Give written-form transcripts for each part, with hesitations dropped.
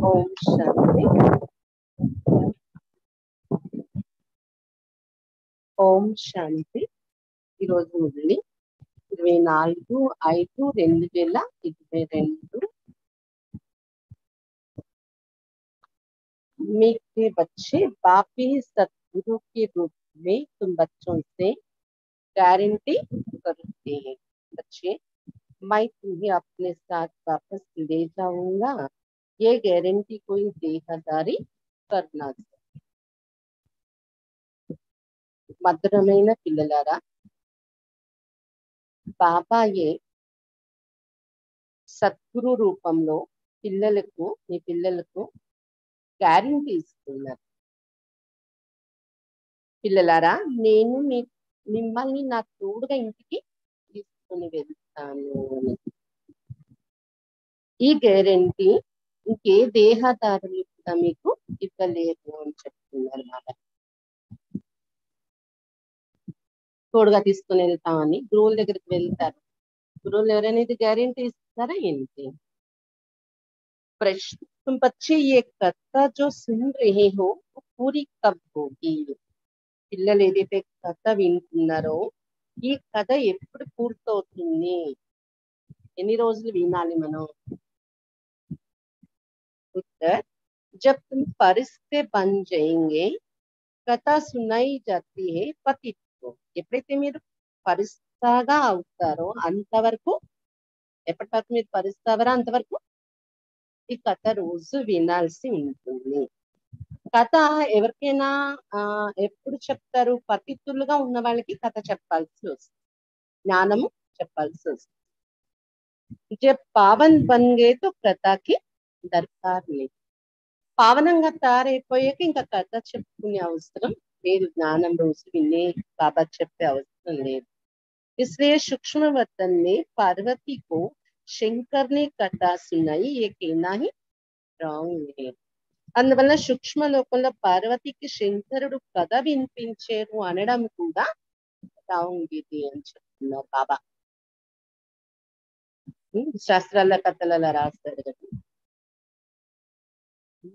ఓం శాంతి. ఓం శాంతి. ఈరోజు మురళి 24/5/2022। मीठे बच्चे, बापी सतगुरु के रूप में तुम बच्चों से गारंटी करते हैं। बच्चे, मैं तुम्हें अपने साथ वापस ले जाऊंगा। ये गारंटी कोई देहदारी करना। మధురమైన పిల్లలారా, బాబా ఏ సద్గురు రూపంలో మీ పిల్లలకు గ్యారెంటీ ఇస్తున్నారు. పిల్లలారా, నేను మిమ్మల్ని నా తోడుగా ఇంటికి తీసుకుని వెళ్తాను. ఈ గ్యారెంటీ ఇంకే దేహదారులు కూడా మీకు ఇవ్వలేదు అని చెప్తున్నారు బాబా. తోడుగా తీసుకుని వెళ్తామని గురువుల దగ్గరికి వెళ్తారు. గురువులు ఎవరైనా గ్యారెంటీ ఇస్తారా ఏంటి? प्रश्न, तुम बच्चे ये कथा जो सुन रहे हो वो पूरी कब होगी? పిల్లలు ఏదైతే కథ వింటున్నారో ఈ కథ ఎప్పుడు పూర్తవుతుంది? ఎన్ని రోజులు వినాలి మనం? उत्तर, जब तुम परिस्थिति बन जाएंगे कथा सुनाई जाती है पतित को। ఎప్పుడైతే మీరు పరిస్థితిగా అవుతారో అంతవరకు, ఎప్పటి వరకు మీరు పరిస్థితి అవరా అంతవరకు ఈ కథ రోజు వినాల్సి ఉంటుంది. కథ ఎవరికైనా ఎప్పుడు చెప్తారు? పతితులుగా ఉన్న వాళ్ళకి కథ చెప్పాల్సి వస్తుంది, జ్ఞానము చెప్పాల్సి వస్తుంది. జబ్ పావన్ బన్ గే తో కథకి దర్కార్ లేదు. పావనంగా తయారైపోయాక ఇంకా కథ చెప్పుకునే అవసరం లేదు, జ్ఞానం రోజు వినే బాబా చెప్పే అవసరం లేదు. इसलिए सूक्ष्म वतन में पार्वती को शंकर ने कथा सुनाई, ये कहना ही రాంగ్ है। అందువల్ల సూక్ష్మ లోకంలో పార్వతికి శంకరుడు కథ వినిపించారు అనడం కూడా రాంగ్ ఇది అని చెప్తున్నారు బాబా. శాస్త్రాల కథలలో రాస్తారు కదా.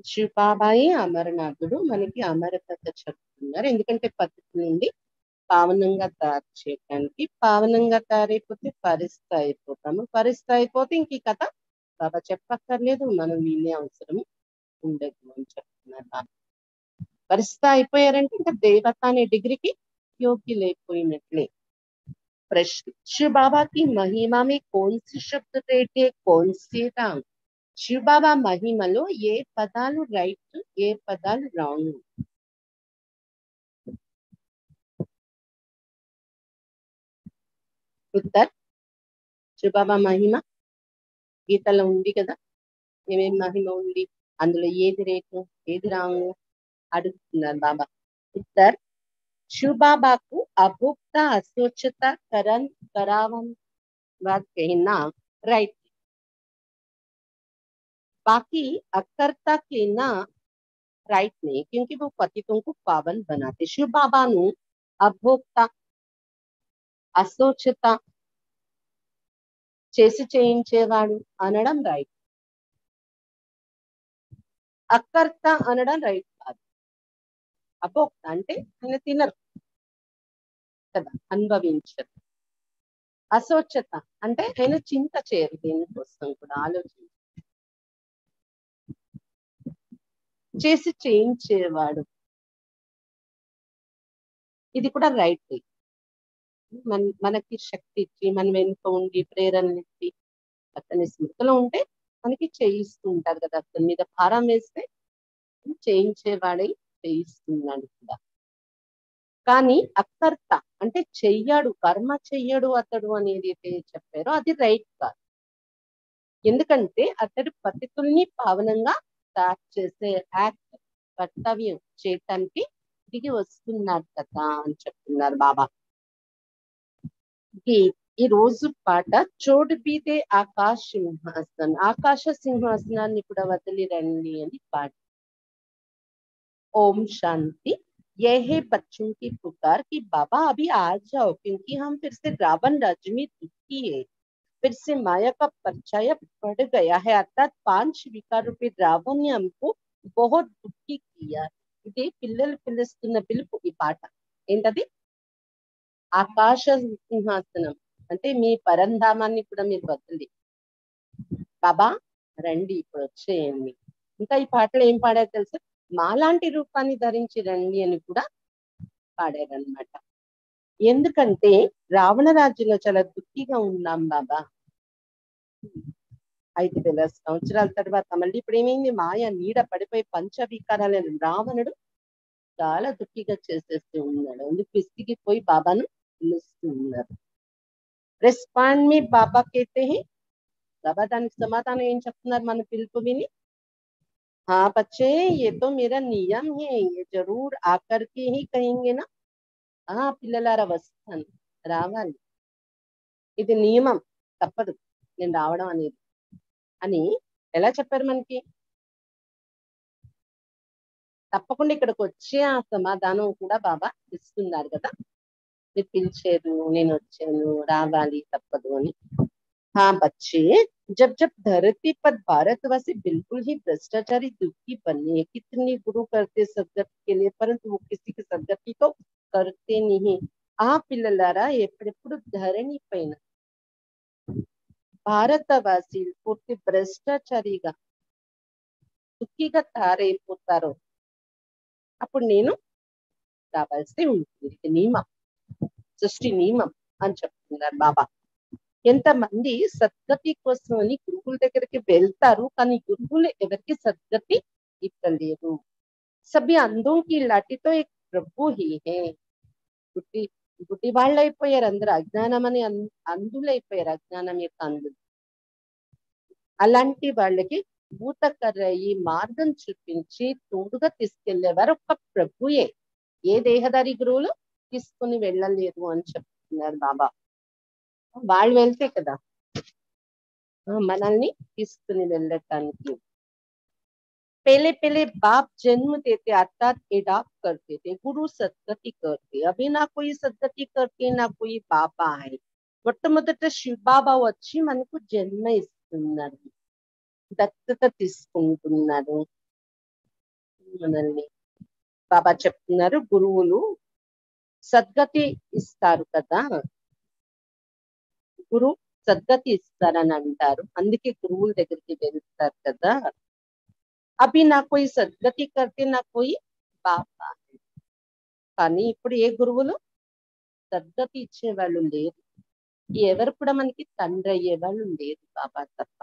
శివబాబాయి అమరనాథుడు మనకి అమర కథ చెప్తున్నారు. ఎందుకంటే పద్ధతి నుండి పావనంగా తయారు చేయడానికి, పావనంగా తయారైపోతే పరిస్థితి అయిపోతాము, పరిస్థితి అయిపోతే ఇంక ఈ కథ బాబా చెప్పక్కర్లేదు, మనం వినే అవసరం ఉండదు అని చెప్తున్నారు బాబా. పరిస్థితి అయిపోయారంటే ఇంకా దేవత అనే డిగ్రీకి యోగ్యులైపోయినట్లే. ప్రశ్న, शिव बाबा की महिमा में कौन सी शब्द రైట్ है, कौन सी రాంగ్? శివ బాబా మహిమలో ఏ పదాలు రైట్, ఏ పదాలు రాంగ్? ఉత్తర్, శివ బాబా మహిమ గీతలో ఉంది కదా, ఏమేమి మహిమ ఉంది, అందులో ఏది రేటు ఏది రాంగ్ అడుగుతున్నారు బాబా. ఉత్తర్, शिव बाबा को अभुक्ता असोचता करावन कहना राइट, बाकी अकर्ता कहना राइट नहीं, क्योंकि वो पतितों को पावन बनाते। शिव बाबा नु अभोक्ता అసోచత చేసి చేయించేవాడు అనడం రైట్, అకర్త అనడం రైట్ కాదు. అభోక్త అంటే ఆయన తినరు కదా, అనుభవించరు. అసోచత అంటే ఆయన చింత చేయరు, దేనికోసం కూడా ఆలోచించరు. చేసి చేయించేవాడు, ఇది కూడా రైట్. మనకి శక్తి ఇచ్చి మన వెనుక ఉండి ప్రేరణనిచ్చి అతని స్మృతిలో ఉంటే మనకి చేయిస్తూ ఉంటారు కదా. అతని మీద భారం వేస్తే చేయించేవాడై చేయిస్తున్నాడు కూడా. కానీ అకర్త అంటే చెయ్యడు, కర్మ చెయ్యడు అతడు అనేది అయితే చెప్పారో అది రైట్ కాదు. ఎందుకంటే అతడు పతితుల్ని పావనంగా తయారు చేసే యాక్ట్, కర్తవ్యం చేయటానికి దిగి వస్తున్నాడు కదా అని చెప్తున్నారు బాబా. ఈ రోజు పాట చోటు బీదే ఆకాశ సింహాసన్, ఆకాశ సింహాసనాన్ని కూడా వదిలి రండి అని పాట. ओम शांति। यह है बच्चों की पुकार कि बाबा अभी आ जाओ, क्योंकि हम फिर से रावण राज्य में दुखी है। फिर से माया का परछाया बढ़ गया है। अर्थात 5 विकार रूपी रावण ने हमको बहुत दुखी किया। ఇది పిల్లలు పిలుస్తున్న పిలుపు ఈ పాట ఏంటది? ఆకాశ సింహాసనం అంటే మీ పరంధామాన్ని కూడా మీరు వదిలి బాబా రండి ఇప్పుడు వచ్చేయండి. ఇంకా ఈ పాటలో ఏం పాడారు తెలుసా? మాలాంటి రూపాన్ని ధరించి రండి అని కూడా పాడారనమాట. ఎందుకంటే రావణ రాజ్యంలో చాలా దుఃఖిగా ఉన్నాం బాబా. 5,000 సంవత్సరాల తర్వాత మళ్ళీ ఇప్పుడు ఏమైంది? మాయ నీడ పడిపోయి పంచవికారాలను రావణుడు చాలా దుఃఖిగా చేసేస్తూ ఉన్నాడు. అందుకు విసిగిపోయి బాబాను పిలుస్తూ ఉన్నారు. రెస్పాండ్ మీ బాబా కేతే హై. బాబా దానికి సమాధానం ఏం చెప్తున్నారు మన పిలుపు విని? हाँ बच्चे, ये तो मेरा नियम है, ये जरूर आकर के ही कहेंगे ना. పిల్లలారా వస్తాను, రావాలి, ఇది నియమం, తప్పదు నేను రావడం అనేది అని ఎలా చెప్పారు మనకి? తప్పకుండా ఇక్కడికి వచ్చే ఆ సమాధానం కూడా బాబా ఇస్తున్నారు కదా. మీరు పిలిచారు, నేను వచ్చాను, రావాలి, తప్పదు అని. हाँ बच्चे, जब जब धरती पर भारतवासी बिल्कुल ही भ्रष्टाचारी दुखी बने हैं. कितने गुरु करते सदगति के लिए, परंतु वो किसी की सदगति तो करते नहीं. ఆ పిల్లలారా ఎప్పుడెప్పుడు ధరణి పైన భారతవాసీలు పూర్తి భ్రష్టాచారిగా దుఃఖిగా తయారైపోతారో అప్పుడు నేను రావాల్సి ఉంటుంది. ఇది నియమం, సృష్టి నియమం అని చెప్తున్నారు బాబా. ఎంతమంది సద్గతి కోసం అని గురువుల దగ్గరికి వెళ్తారు, కానీ గురువులు ఎవరికి సద్గతి ఇవ్వలేరు. సభి అంధోं की लाठी तो एक प्रभु ही है. గుడ్డి వాళ్ళు అయిపోయారు అందరూ. అజ్ఞానం అని అంధులైపోయారు, అజ్ఞానం యొక్క అంధులు. అలాంటి వాళ్ళకి భూతకర్ర ఈ మార్గం చూపించి తోడుగా తీసుకెళ్లేవారు ఒక్క ప్రభుయే. ఏ దేహదారి గురువులు తీసుకుని వెళ్ళలేరు అని చెప్తున్నారు బాబా. వాళ్ళు వెళ్తే కదా మనల్ని తీసుకుని వెళ్ళటానికి. पहले पहले बाप जन्म देते अर्थात एडॉप्ट करते थे, गुरु सदगति करते. अभी ना कोई सदगति करते, ना कोई बाबा है. మొట్టమొదట శివ బాబా వచ్చి మనకు జన్మ ఇస్తున్నారు, దత్తత తీసుకుంటున్నారు మనల్ని. బాబా చెప్తున్నారు గురువులు సద్గతి ఇస్తారు కదా, గురు సద్గతి ఇస్తారని అంటారు, అందుకే గురువుల దగ్గరికి వెళ్తారు కదా. అభి నా కోయి సద్గతి కర్తే నా కోయి బాబా. కానీ ఇప్పుడు ఏ గురువులు సద్గతి ఇచ్చే వాళ్ళు లేరు, ఎవరు కూడా మనకి తండ్రి అయ్యే వాళ్ళు లేరు బాబా తప్ప.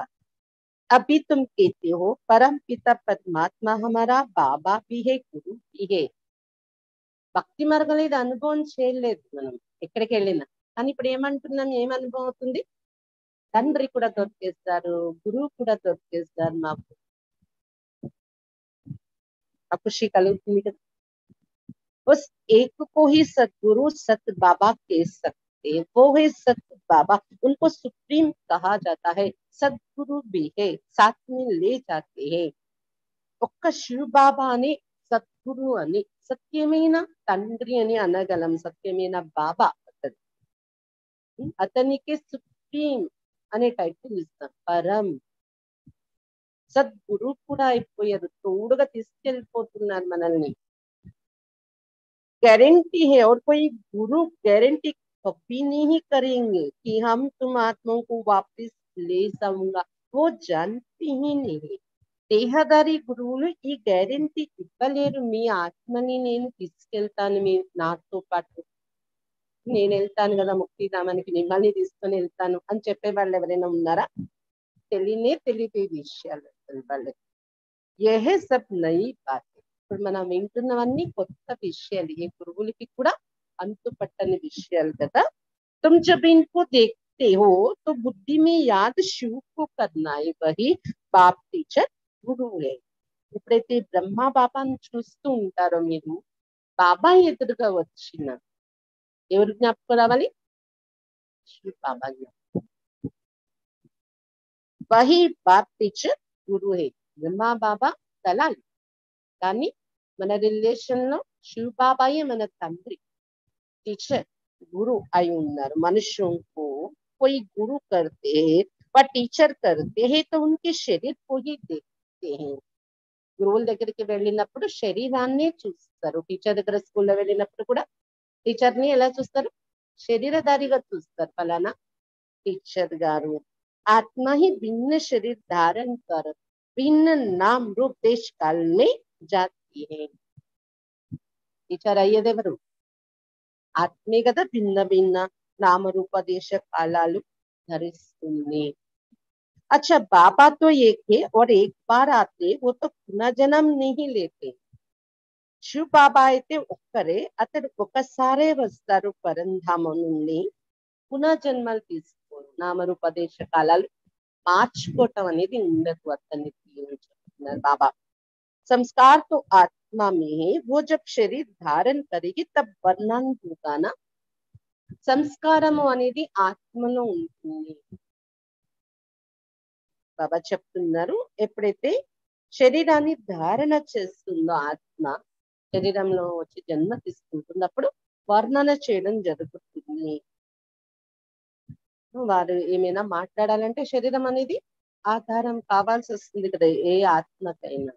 అభి తుమ్ కేతే హో పరం పిత పరమాత్మ హమారా బాబా భీ హే గురు భీ హే. భక్తి మార్గంలో ఇది అనుభవం చేయలేదు మనం ఎక్కడికి వెళ్ళినా. కానీ ఇప్పుడు ఏమంటున్నాం, ఏం అనుభవం అవుతుంది? తండ్రి కూడా దొరికేస్తారు, గురువు కూడా దొరికేస్తారు. మాకు ఖుషి కలుగుతుంది కదా. उस एक को ही सतगुरु सत बाबा कह सकते, वो है सत बाबा. उनको सुप्रीम कहा जाता है, सदगुरु भी है, साथ में ले जाते हैं. ఒక్క శివ బాబా అని సద్గురు అని సత్యమైన తండ్రి అని అనగలం, సత్యమైన బాబా అతడు. అతనికి సుప్రీం అనే టైటిల్ ఇస్తాం. పరం సద్గురు కూడా అయిపోయారు, తోడుగా తీసుకెళ్ళిపోతున్నారు మనల్ని. गारंटी है, और कोई गुरु गारंटी कभी नहीं करेंगे कि हम तुम आत्माओं को वापस ले जाऊंगा, वो जानते ही नहीं. దేహదారి గురువులు ఈ గ్యారెంటీ ఇవ్వలేరు. మీ ఆత్మని నేను తీసుకెళ్తాను, మీ నాతో పాటు నేను వెళ్తాను కదా ముక్తిధామానికి, మిమ్మల్ని తీసుకొని వెళ్తాను అని చెప్పే వాళ్ళు ఎవరైనా ఉన్నారా? తెలియదు ఈ విషయాలు వాళ్ళకి. ఏ సబ్ నయి బాత్. ఇప్పుడు మనం వింటున్నవన్నీ కొత్త విషయాలు, ఏ గురువులకి కూడా అంతుపట్టని విషయాలు కదా. तुम जब इनको देखते हो तो बुद्धि में याद शिव को करना है, वही बाप टीचर गुरु है. ఎప్పుడైతే బ్రహ్మ బాబాను చూస్తూ ఉంటారో మీరు, బాబా ఎదురుగా వచ్చిన ఎవరు జ్ఞాపకం రావాలి? శివ బాబా జ్ఞాపకం. వహి బాప్ టీచర్ గురు హే. బ్రహ్మ బాబా దళాలి, కానీ మన రిలేషన్ లో శివ బాబాయే మన తండ్రి, టీచర్, గురు అయి ఉన్నారు. మనుషులకు कोई गुरु करते हैं व टीचर करते हैं तो उनके शरीर को ही देखते हैं. గురువుల దగ్గరికి వెళ్ళినప్పుడు శరీరాన్ని చూస్తారు. టీచర్ దగ్గర స్కూల్లో వెళ్ళినప్పుడు కూడా టీచర్ ని ఎలా చూస్తారు? శరీరధారిగా చూస్తారు. ఫలానా टीचर गारू. आत्मा ही भिन्न शरीर धारण कर भिन्न नाम रूप देश काल में जाती है. टीचर అయ్యేదెవరు? ఆత్మే కదా భిన్న భిన్న నామరూప దేశ కాలాలు ధరిస్తుంది. अच्छा बाबा तो एक है और एक बार आते वो तो पुनर्जन्म नहीं लेते. శివ బాబా అయితే ఒక్కరే, అతడు ఒకసారే వస్తారు పరంధామం నుండి. పునర్జన్మలు తీసుకోరు, నామరూపదేశ కాలాలు మార్చుకోవటం అనేది ఉండదు అతనికి అని చెప్తున్నారు బాబా. संस्कार तो आत्मा में है, वो जब शरीर धारण करेगी तब वर्णन होगा ना. సంస్కారము అనేది ఆత్మలో ఉంటుంది. బాబా చెప్తున్నారు ఎప్పుడైతే శరీరాన్ని ధారణ చేస్తుందో ఆత్మ, శరీరంలో వచ్చి జన్మ తీసుకుంటున్నప్పుడు వర్ణన చేయడం జరుగుతుంది. వారు ఏమైనా మాట్లాడాలంటే శరీరం అనేది ఆధారం కావాల్సి వస్తుంది కదా ఏ ఆత్మకైనా.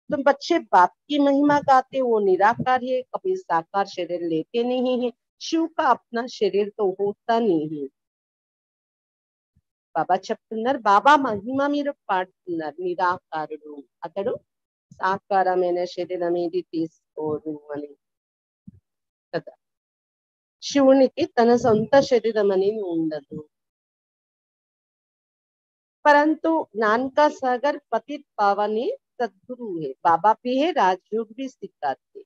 तो बच्चे बाप की महिमा गाते, वो निराकार है, कभी साकार शरीर लेते नहीं है. शिव का अपना शरीर तो होता नहीं है. బాబా చెప్తున్నారు బాబా మహిమ మీరు పాడుతున్నారు. నిరాకారుడు, అతడు సాకారమైన శరీరం ఏది తీసుకోడు అని కదా. శివునికి తన సొంత శరీరం అనేది ఉండదు. परंतु ज्ञान का सागर पतित पावनी सद्गुरु है. बाबा भी है, राजयोग भी सिखाते.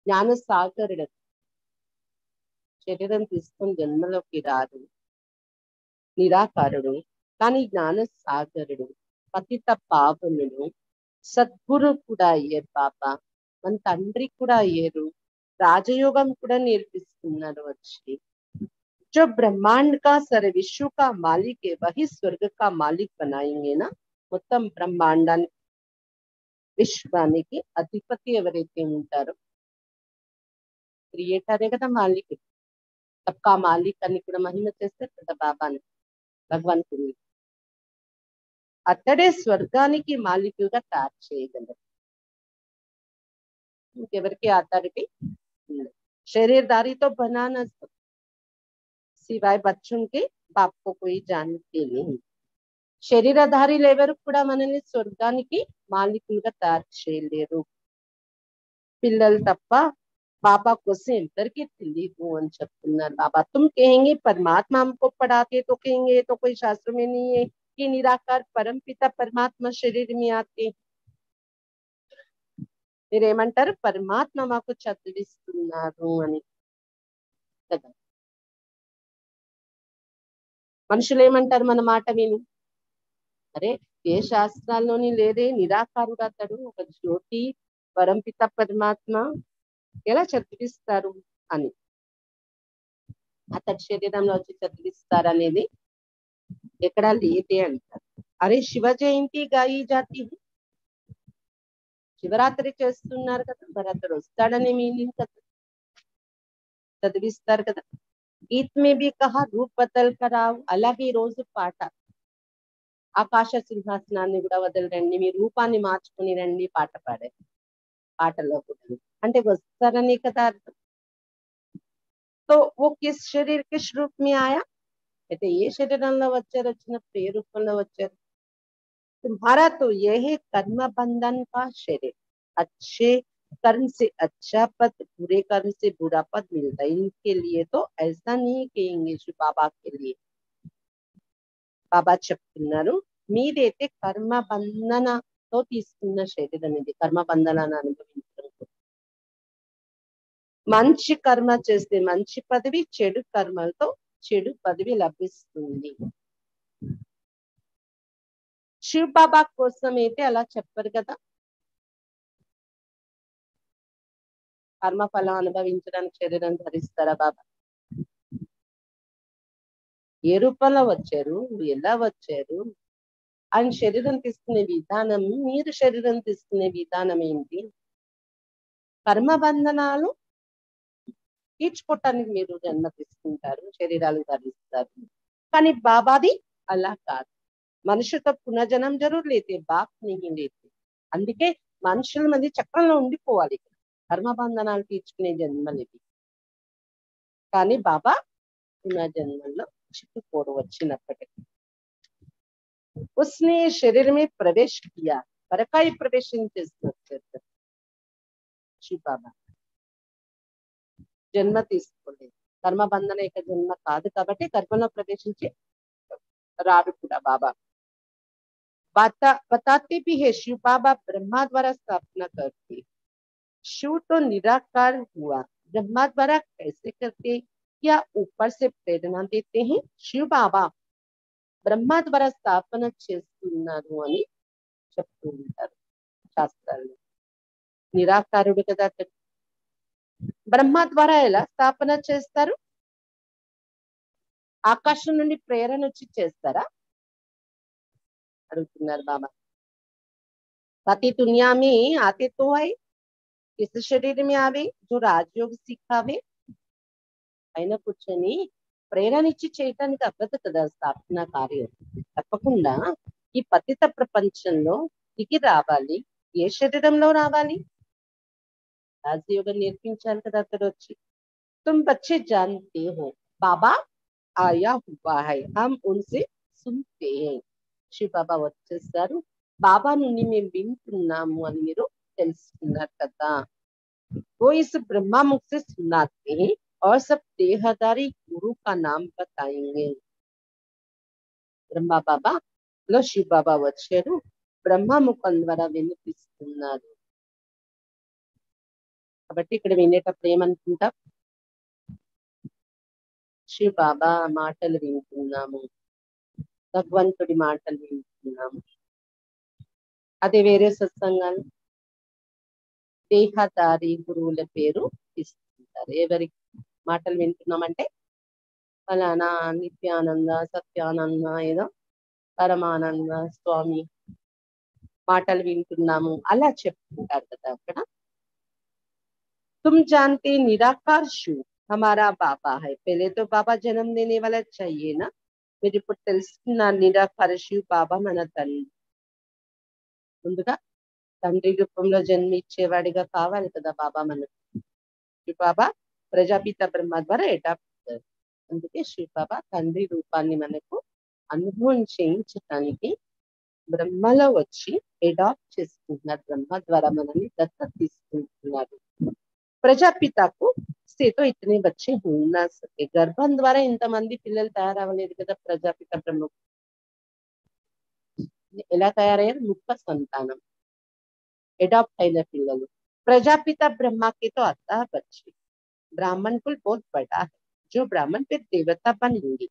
జ్ఞాన సాగరుడు శరీరం తీసుకొని జన్మలోకి రాడు, నిరాకారుడు, కానీ జ్ఞాన సాగరుడు, పతిత పావనుడు, సద్గురు కూడా అయ్యారు బాబా. మన తండ్రి కూడా అయ్యారు, రాజయోగం కూడా నేర్పిస్తున్నారు వచ్చి. जो ब्रह्मांड का सारे विश्व का मालिक है वही स्वर्ग का मालिक बनाएंगे ना. మొత్తం బ్రహ్మాండానికి విశ్వానికి అధిపతి ఎవరైతే ఉంటారో క్రియేటరే కదా మాలిక్, సబ్కా మాలిక్ అని కూడా మహిమ చేస్తారు కదా బాబాని, భగవంతుని. అతడే స్వర్గానికి మాలికుగా తయారు చేయగలరు. ఇంకెవరికి అథారిటీ ఉండదు. शरीरदारी तो बनाना सिवाय बच्चों के बाप को कोई जानते नहीं. శరీరధారీలు ఎవరు కూడా మనల్ని స్వర్గానికి మాలికులుగా తయారు చేయలేరు. పిల్లలు తప్ప బాబా కోసం ఎందరికీ తెలియదు అని చెప్తున్నారు బాబా. तुम कहेंगे परमात्मा हमको पढ़ाते तो कहेंगे तो कोई शास्त्र में नहीं है कि निराकार परम पिता परमात्मा शरीर में आते. మీరేమంటారు? పరమాత్మ మాకు చదివిస్తున్నారు అని కదా. మనుషులు ఏమంటారు మన మాట విని? అరే ఏ శాస్త్రాల్లోని లేదే, నిరాకారుడు అతడు, ఒక జ్యోతి పరంపిత పరమాత్మ ఎలా చదివిస్తారు అని. అతడి శరీరంలో వచ్చి చదివిస్తారనేది ఎక్కడా లేదే అంటారు. అరే శివ జయంతి గాయి జాతి, శివరాత్రి చేస్తున్నారు కదా, మరి అతడు వస్తాడనే మీనింగ్ కదా, చదివిస్తారు కదా. గీత్ మే బి కహా రూప్ బదల్ కరావు, అలాగే ఈ రోజు పాట ఆకాశ సింహాసనాన్ని కూడా వదలరండి, మీ రూపాన్ని మార్చుకుని రండి పాట పాడే, పాటలో కూడా అంటే వస్తారని కదా అర్థం. तो वो किस शरीर किस रूप में आया, అయితే ఏ శరీరంలో వచ్చారు, వచ్చినప్పుడు ఏ రూపంలో వచ్చారు? तुम्हारा तो यह है कर्म बंधन का शरीर, अच्छे कर्म से अच्छा पद, बुरे कर्म से बुरा पद मिलता है. इनके लिए तो ऐसा नहीं कहेंगे शिव बाबा के लिए. బాబా చెప్తున్నారు మీరైతే కర్మ బంధనతో తీసుకున్న శరీరం ఇది, కర్మ బంధనాన్ని అనుభవించడం. మంచి కర్మ చేస్తే మంచి పదవి, చెడు కర్మలతో చెడు పదవి లభిస్తుంది. శివ బాబా కోసం అయితే అలా చెప్పరు కదా. కర్మఫలం అనుభవించడానికి శరీరం ధరిస్తారా బాబా? ఏ రూపంలో వచ్చారు, ఎలా వచ్చారు, ఆయన శరీరం తీసుకునే విధానం, మీరు శరీరం తీసుకునే విధానం ఏంటి? కర్మ బంధనాలు తీర్చుకోవటానికి మీరు జన్మ తీసుకుంటారు, శరీరాలు ధరిస్తారు. కానీ బాబాది అలా కాదు. మనుషులతో పునర్జనం జరూర్ లేతే బాప్ नहीं లేతే. అందుకే మనుషుల మంది చక్రంలో ఉండిపోవాలి. కర్మబంధనాలు తీర్చుకునే జన్మలివి. కానీ బాబా పునర్జన్మల్లో చిక్కుకోడు వచ్చినప్పటికీ. उसने शरीर में प्रवेश किया, పరకాయ ప్రవేశం చేస్తున్నారు శివ బాబా. జన్మ తీసుకోలేదు, కర్మబంధన యొక్క జన్మ కాదు కాబట్టి కర్మలో ప్రవేశించి రాడు కూడా బాబా. बताते भी है शिव बाबा ब्रह्मा द्वारा स्थापना करते. शिव तो निराकार हुआ, ब्रह्मा द्वारा कैसे करते या ऊपर से प्रेरणा देते हैं. शिव बाबा బ్రహ్మ ద్వారా స్థాపన చేస్తున్నారు అని చెప్తూ ఉంటారు శాస్త్రాల్లో. నిరాకారుడు కదా అతడు, బ్రహ్మ ద్వారా ఎలా స్థాపన చేస్తారు? ఆకాశం నుండి ప్రేరణ వచ్చి చేస్తారా అడుగుతున్నారు బాబా. पति दुनिया में आते तो है, किस शरीर में आवे जो राजयोग सिखावे. అయినా కూర్చొని ప్రేరణ ఇచ్చి చేయటానికి అవ్వదు కదా స్థాపన కార్యం. తప్పకుండా ఈ పతిత ప్రపంచంలో దిగి రావాలి. ఏ శరీరంలో రావాలి? రాజయోగం నేర్పించాలి కదా అతడు వచ్చి. तुम बच्चे जानते हो बाबा आया हुआ है, हम उनसे सुनते हैं. శివ బాబా వచ్చేస్తారు, బాబా నుండి మేము వింటున్నాము అని మీరు తెలుసుకున్నారు కదా. वो इस ब्रह्मा मुख से सुनाते हैं और सब देहदारी गुरु का नाम बताएंगे. బ్రహ్మ బాబా లో శివ బాబా వచ్చారు, బ్రహ్మ ముఖం ద్వారా వినిపిస్తున్నారు. కాబట్టి ఇక్కడ వినేటప్పుడు ఏమనుకుంటా, శివ బాబా మాటలు వింటున్నాము, భగవంతుడి మాటలు వింటున్నాము. అదే వేరే సత్సంగాలు దేహదారి గురువుల పేరు ఇస్తుంటారు. ఎవరి మాటలు వింటున్నామంటే ఫలానా నిత్యానంద, సత్యానంద, ఏదో పరమానంద స్వామి మాటలు వింటున్నాము అలా చెప్పుకుంటారు కదా అక్కడ. तुम जानते निराकार शिव हमारा बाबा है. पहले तो बाबा जन्म देने वाला चाहिए ना. మీరు ఇప్పుడు తెలుసుకున్న నిరాకార శివ్ బాబా మన తండ్రి. ముందుగా తండ్రి రూపంలో జన్మించేవాడిగా కావాలి కదా బాబా మనకు. శివ్ బాబా ప్రజాపిత బ్రహ్మ ద్వారా అడాప్ట్. అందుకే శివ్ బాబా తండ్రి రూపాన్ని మనకు అనుభవం చేయించడానికి బ్రహ్మలో వచ్చి అడాప్ట్ చేసుకుంటున్నారు. బ్రహ్మ ద్వారా మనల్ని దత్తత తీసుకుంటున్నారు. ప్రజాపితకు స్థితితో ఇతనే బచ్చే హోనా సకే. గర్భం ద్వారా ఇంతమంది పిల్లలు తయారవ్వలేదు కదా ప్రజాపిత బ్రహ్మ. ఎలా తయారయ్యారు? ముఖ సంతానం, అడాప్ట్ అయిన పిల్లలు. ప్రజాపిత బ్రహ్మకి తో అత్తా బచ్చే. బ్రాహ్మణ కుల్ बहुत बड़ा है, जो ब्राह्मण फिर देवता बनेंगे.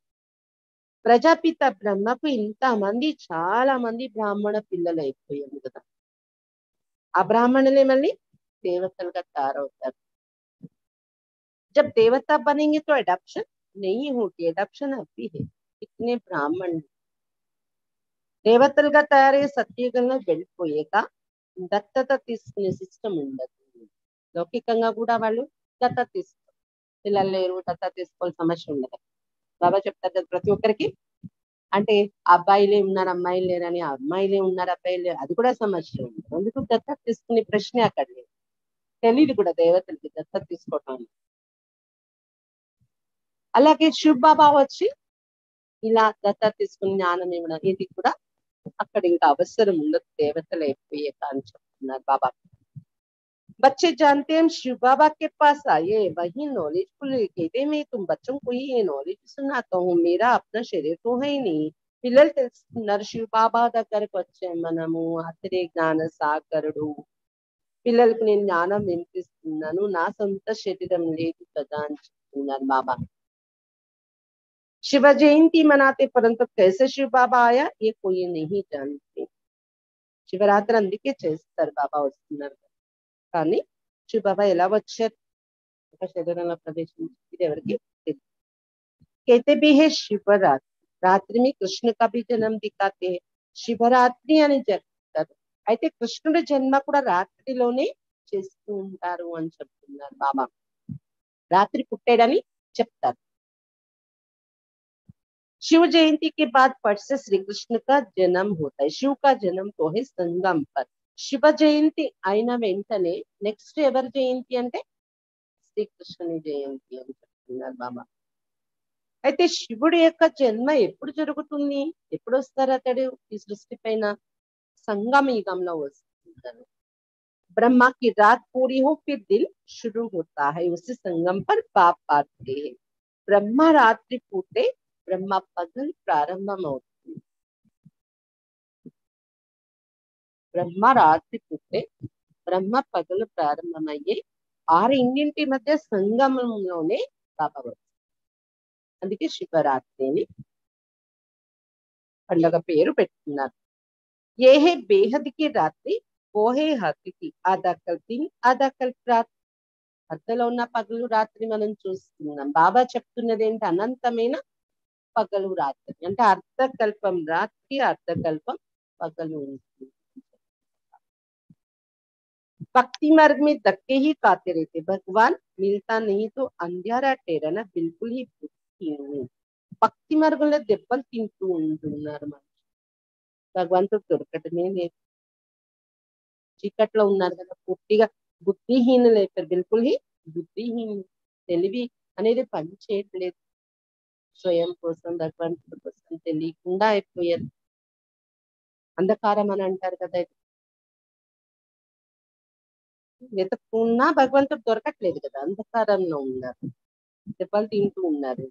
ప్రజాపిత బ్రహ్మకు ఇంతమంది చాలా మంది బ్రాహ్మణ పిల్లలు అయిపోయారు కదా. ఆ బ్రాహ్మణులే మళ్ళీ దేవతలుగా తయారవుతారు. जब देवता बनेंगे तो एडॉप्शन नहीं होगी, एडॉप्शन अभी है. इतने ब्राह्मण దేవతలుగా తయారయ్యే సత్యయుగంలో వెళ్ళిపోయాక దత్తత తీసుకునే సిస్టమ్ ఉండదు. లౌకికంగా కూడా వాళ్ళు దత్తత తీసుకో, పిల్లలు లేరు దత్తత తీసుకోవాల్సిన సమస్య ఉండదు. బాబా చెప్తారు కదా ప్రతి ఒక్కరికి. అంటే అబ్బాయిలే ఉన్నారు అమ్మాయిలు లేరని, అమ్మాయిలే ఉన్నారు అబ్బాయిలు లేరు అది కూడా సమస్య ఉండదు. అందుకు దత్తత తీసుకునే ప్రశ్నే అక్కడ లేదు. తెలియదు కూడా దేవతలకి దత్తత తీసుకోవటం. అలాగే శివ్ బాబా వచ్చి ఇలా దత్తత తీసుకుని జ్ఞానం ఇవ్వడం ఇది కూడా అక్కడ ఇంకా అవసరం ఉండదు, దేవతలు అయిపోయాక అని చెప్తున్నారు బాబా. बच्चे जानते हैं हम शिव बाबा के पास आए, वही नॉलेज को कहते मैं तुम बच्चों को ही ये नॉलेज सुनाता हूँ, मेरा अपना शरीर तो है ही नहीं. పిల్లలు తెలుసుకున్నారు శివ బాబా దగ్గరకు వచ్చే మనము అతడే జ్ఞాన సాగరుడు. పిల్లలకు నేను జ్ఞానం వినిపిస్తున్నాను, నా సొంత శరీరం లేదు కదా అని చెప్తున్నారు బాబా. शिव जयंती मनाते परंतु कैसे शिव बाबा आया ये कोई नहीं जानते. శివరాత్రి అందుకే చేస్తారు బాబా వస్తున్నారు కానీ శివ బాబా ఎలా వచ్చారు ఒక శరీరంలో ప్రవేశించి ఎవరికి తెలియదు. कहते भी है शिवरात्रि, రాత్రి में कृष्ण का भी जन्म दिखाते हैं. శివరాత్రి అని చెప్తారు, అయితే కృష్ణుడి జన్మ కూడా రాత్రిలోనే చేస్తూ ఉంటారు అని చెప్తున్నారు బాబా. రాత్రి పుట్టాడని చెప్తారు. शिव जयंती के बाद फट से श्री कृष्ण का जन्म होता है. शिव का जन्म तो है संगम पर. శివ జయంతి అయిన వెంటనే నెక్స్ట్ ఎవరి జయంతి అంటే శ్రీకృష్ణుని జయంతి అని చెప్తున్నారు బాబా. అయితే శివుడి యొక్క జన్మ ఎప్పుడు జరుగుతుంది, ఎప్పుడు వస్తారు అతడు ఈ సృష్టి పైన? సంగమ యుగంలో వస్తుంటారు. ब्रह्मा की रात पूरी हो फिर दिन शुरू होता है. उसी संगम पर पाप पाते हैं. ब्रह्मा रात्रि पूटे బ్రహ్మ పగలు ప్రారంభమవుతుంది. బ్రహ్మ రాత్రి పుట్టే బ్రహ్మ పగలు ప్రారంభమయ్యే 6 మధ్య సంగమంలోనే బాబా వస్తుంది. అందుకే శివరాత్రిని పండుగ పేరు పెట్టుకున్నారు. ఏ హే బేహద్కి రాత్రి ఓహే హద్కి ఆదా కల్ దిన్ ఆదా కల్ రాత్. మధ్యలో ఉన్న పగలు రాత్రి మనం చూస్తున్నాం. బాబా చెప్తున్నది ఏంటి? అనంతమైన పగలు రాత్రి అంటే అర్ధకల్పం రాత్రి, అర్ధకల్పం పగలు ఉంటుంది. भक्ति मार्ग में धक्के ही खाते रहते. भगवान मिलता नहीं तो अंधेरा ठहरना बिल्कुल ही नहीं. భక్తి మార్గంలో దెబ్బలు తింటూ ఉంటున్నారు మనిషి. భగవంతుడు దొరకటమే లేదు. చీకట్లో ఉన్నారు కదా, పూర్తిగా బుద్ధిహీనులు అయిపోయారు. బిల్కుల్ హీ బుద్ధిహీనులు. తెలివి అనేది పని చేయట్లేదు. స్వయం కోసం, భగవంతుడి కోసం తెలియకుండా అయిపోయారు. అంధకారం అని అంటారు కదా, వెతుక్కున్నా భగవంతుడు దొరకట్లేదు కదా, అంధకారంలో ఉన్నారు, దెబ్బలు తింటూ ఉన్నారు.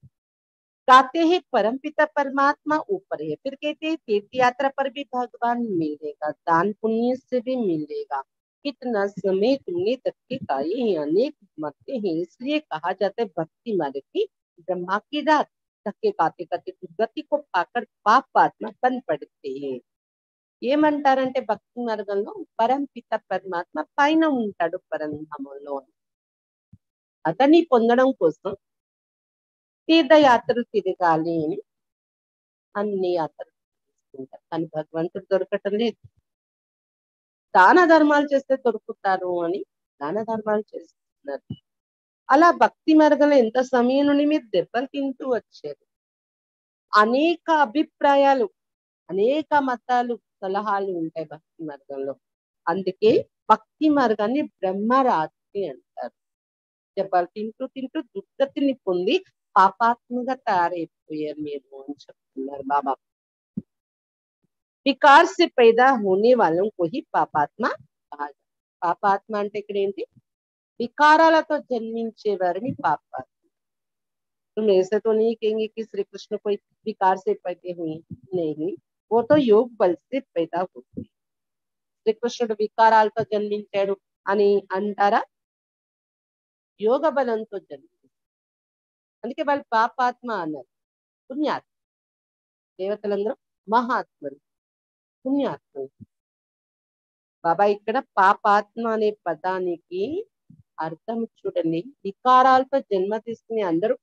कहते हैं परमपिता परमात्मा ऊपर है. फिर कहते हैं तीर्थ यात्रा पर भी भगवान मिलेगा, दान पुण्य से भी मिलेगा. कितना समय तुमने धक्के खाए हैं, अनेक मरते हैं, इसलिए कहा जाता है भक्ति मार्ग की ब्रह्मा की रात. धक्के खाते खाते दुर्गति को पाकर पापात्मा बन पड़ते हैं. ఏమంటారంటే భక్తి మార్గంలో పరంపిత పరమాత్మ పైన ఉంటాడు పరంధామంలో. అతన్ని పొందడం కోసం తీర్థయాత్రలు తిరగాలి అని అన్ని యాత్రలు తీసుకుంటారు. కానీ భగవంతుడు దొరకటం లేదు. దాన ధర్మాలు చేస్తే దొరుకుతారు అని దాన ధర్మాలు చేస్తున్నారు. అలా భక్తి మార్గంలో ఎంత సమయం నుండి మీరు దెబ్బలు తింటూ వచ్చారు. అనేక అభిప్రాయాలు, అనేక మతాలు, సలహాలు ఉంటాయి భక్తి మార్గంలో. అందుకే భక్తి మార్గాన్ని బ్రహ్మరాత్రి అంటారు. దెబ్బలు తింటూ తింటూ దుర్గతిని పొంది పాపాత్మగా తయారైపోయారు మీరు అని చెప్తున్నారు బాబా. వికార్ से पैदा होने वालों को ही పాపాత్మ कहा. పాపాత్మ అంటే ఇక్కడ ఏంటి? వికారాలతో జన్మించే వారిని పాపాత్మ. तुम ऐसे तो नहीं कहेंगे कि श्री कृष्ण कोई विकार से पैदा हुए, नहीं, वो तो योग बल से पैदा होते. శ్రీకృష్ణుడు వికారాలతో జన్మించాడు అని అంటారా? యోగ బలంతో జన్మించాడు. అందుకే వాళ్ళు పాపాత్మ అన్నారు. పుణ్యాత్మ. దేవతలందరూ మహాత్ములు, పుణ్యాత్ములు. బాబా ఇక్కడ పాపాత్మ అనే పదానికి అర్థం చూడండి. వికారాలతో జన్మ తీసుకునే అందరూ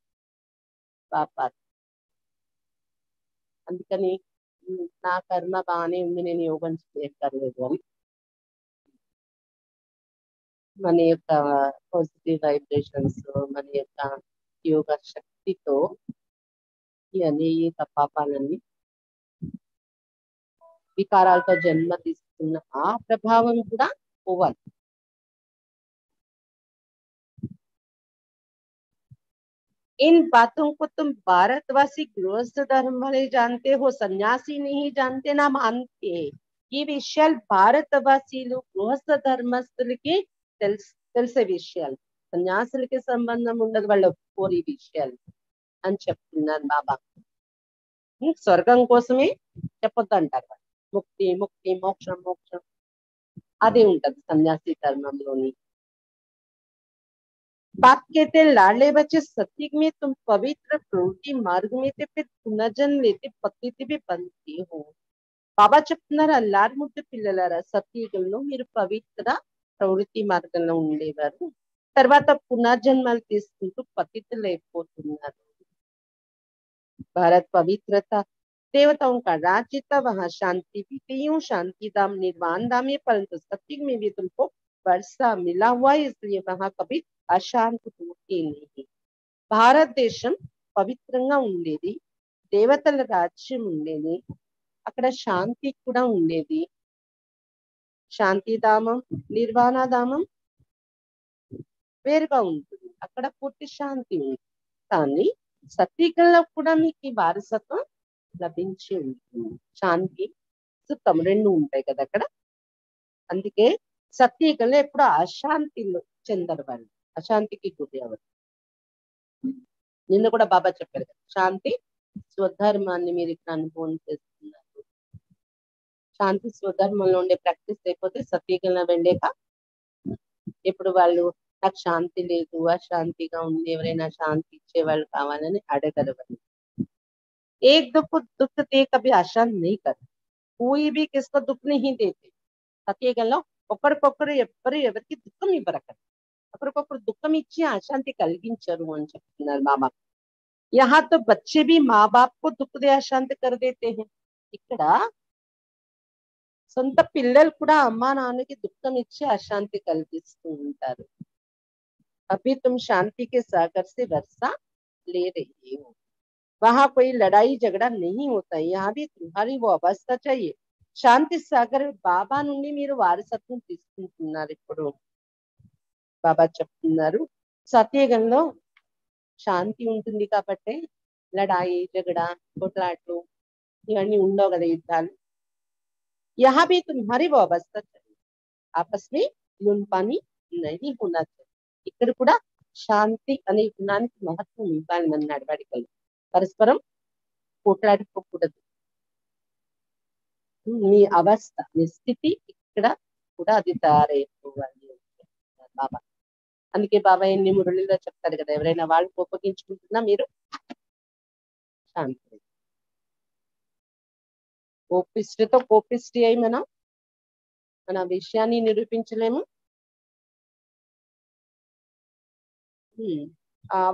పాపాత్మ. అందుకని నా కర్మ బాగానే ఉంది, నేను యోగం చేయక్కర్లేదు అని మన యొక్క పాజిటివ్ వైబ్రేషన్స్, మన యొక్క యోగ శక్తితో ఈ అనేక పాపాలన్నీ, వికారాలతో జన్మ తీసుకున్న ఆ ప్రభావం కూడా పోవాలి. इन बातों को तुम भारतवासी गृहस्थ धर्म वाले जानते हो, सन्यासी नहीं जानते, ना मानते हैं. ఈ విషయాలు భారతవాసీలు గృహస్థ ధర్మస్తులకి తెలిసే విషయాలు. సన్యాసులకి సంబంధం ఉండదు, వాళ్ళ కోరి విషయాలు అని చెప్తున్నారు బాబా. స్వర్గం కోసమే చెప్పొద్దు అంటారు. ముక్తి ముక్తి మోక్షం మోక్షం అదే ఉంటది సన్యాసి ధర్మంలోని. बाप कहते लाडले बच्चे सत्युग में तुम पवित्र प्रवृत्ति मार्ग में थे, फिर पुनर्जन्म लेते पतित भी बनते हो. బాబా చెప్తున్నారు, అల్లారు ముద్దు పిల్లలారా, సత్యుగంలో మీరు పవిత్ర ప్రవృత్తి మార్గంలో ఉండేవారు, తర్వాత పునర్జన్మలు తీసుకుంటూ పతితులు అయిపోతున్నారు. भारत पवित्रता देवताओं का राज्य था, वहां शांति भी थी, शांति धाम निर्वाण धाम है, परंतु सत्युग में भी तुमको वर्षा मिला हुआ है, इसलिए वहां कभी అశాంతి పూర్తి. భారతదేశం పవిత్రంగా ఉండేది, దేవతల రాజ్యం ఉండేది, అక్కడ శాంతి కూడా ఉండేది. శాంతిధామం, నిర్వాణధామం వేరుగా ఉంటుంది, అక్కడ పూర్తి శాంతి ఉంది. కానీ సత్యగంలో కూడా మీకు ఈ వారసత్వం లభించి ఉంటుంది. శాంతి సుఖం రెండు ఉంటాయి కదా అక్కడ. అందుకే సత్యగంలో ఎప్పుడు అశాంతిలో చెందరు వాళ్ళు, అశాంతికి గురి అవ్వరు. నిన్న కూడా బాబా చెప్పారు కదా, శాంతి స్వధర్మాన్ని మీరు ఇక్కడ అనుభవం చేస్తున్నారు. శాంతి స్వధర్మంలో ఉండే ప్రాక్టీస్ అయిపోతే సత్యగంలో వెళ్ళాక ఇప్పుడు వాళ్ళు నాకు శాంతి లేదు, అశాంతిగా ఉంది, ఎవరైనా శాంతి ఇచ్చే వాళ్ళు కావాలని అడగరు వాళ్ళు. एक दुख को दुख दे कभी अशांत नहीं करते, कोई भी किसको दुख नहीं देते. సత్యగంలో ఒకరికొకరు ఎవరికి దుఃఖం ఇవ్వరక్కడ, ఒకరికొకరు దుఃఖం ఇచ్చి అశాంతి కలిగించరు అని చెప్తున్నారు బాబా. यहाँ तो बच्चे भी माँ बाप को दुख दे अशांत कर देते हैं. ఇక్కడ సొంత పిల్లలు కూడా అమ్మా నాన్నకి దుఃఖం ఇచ్చి అశాంతి కలిగిస్తూ ఉంటారు. अभी तुम शांति के सागर से वर्षा ले रही हो, वहां कोई लड़ाई झगड़ा नहीं होता है, यहाँ भी तुम्हारी वो अवस्था चाहिए. శాంతి సాగర్ బాబా నుండి మీరు వారసత్వం తీసుకుంటున్నారు. ఇప్పుడు బాబా చెప్తున్నారు సత్యగంలో శాంతి ఉంటుంది కాబట్టి లడాయి జగడా కొట్లాట్లు ఇవన్నీ ఉండవు కదా, యుద్ధాలు. यहाँ भी तुम्हारी वो अवस्था चाहिए, आपस में लून पानी नहीं होना चाहिए. ఇక్కడ కూడా శాంతి అనే గుణానికి మహత్వం ఇవ్వాలి మన నడవడికలు. పరస్పరం కొట్లాడుకోకూడదు. మీ అవస్థ, మీ స్థితి ఇక్కడ కూడా అది తయారైపోవాలి బాబా. అందుకే బాబా ఎన్ని మురళిలో చెప్తారు కదా, ఎవరైనా వాళ్ళు కోపగించుకుంటున్నా మీరు శాంతి. కోపిష్టితో కోపిష్టి అయి మన విషయాన్ని నిరూపించలేము.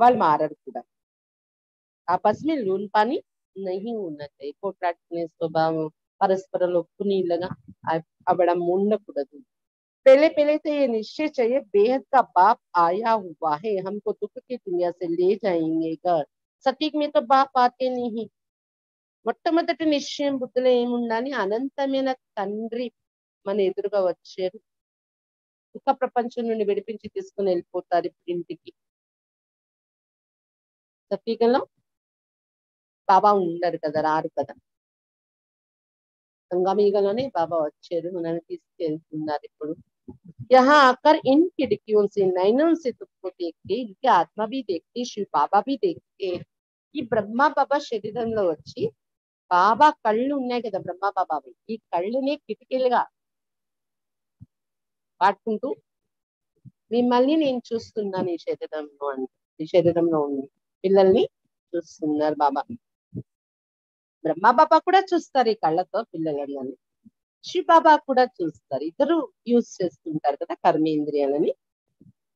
వాళ్ళు మారరు కూడా. ఆపస్ में लून पानी नहीं होना चाहिए, కొట్లాడుకునే స్వభావం, పరస్పరం ఒప్పు నీళ్ళగా అవ్వడం ఉండకూడదు. पहले पहले तो ये निश्चय चाहिए बेहद का बाप आया हुआ है, हमको दुख की दुनिया से ले जाएंगे घर. सटीक में तो बाप आते नहीं. మొట్టమొదటి నిశ్చయం బుద్ధిలో ఏముండాలి, అనంతమైన తండ్రి మన ఎదురుగా వచ్చారు, దుఃఖ ప్రపంచం నుండి విడిపించి తీసుకుని వెళ్ళిపోతారు ఇప్పుడు ఇంటికి. సత్యగంలో బాబా ఉండరు కదా, రారు కదా. సంగమయుగంలోనే బాబా వచ్చారు, మనల్ని తీసుకెళ్తున్నారు ఇప్పుడు. यहाँ आकर इन खिड़कियों से नैनों से तुमको देखते, इनकी आत्मा भी देखती, शिव बाबा भी देखते. ఈ బ్రహ్మ బాబా శరీరంలో వచ్చి, బాబా కళ్ళు ఉన్నాయి కదా బ్రహ్మ బాబావి, ఈ కళ్ళుని కిటికీలుగా వాడుకుంటూ మిమ్మల్ని నేను చూస్తున్నాను ఈ శరీరంలో అని, ఈ శరీరంలో ఉంది పిల్లల్ని చూస్తున్నారు బాబా. బ్రహ్మ బాబా కూడా చూస్తారు ఈ కళ్ళతో పిల్లలని, శివ బాబా కూడా చూస్తారు. ఇద్దరు యూజ్ చేస్తుంటారు కదా కర్మేంద్రియాలని.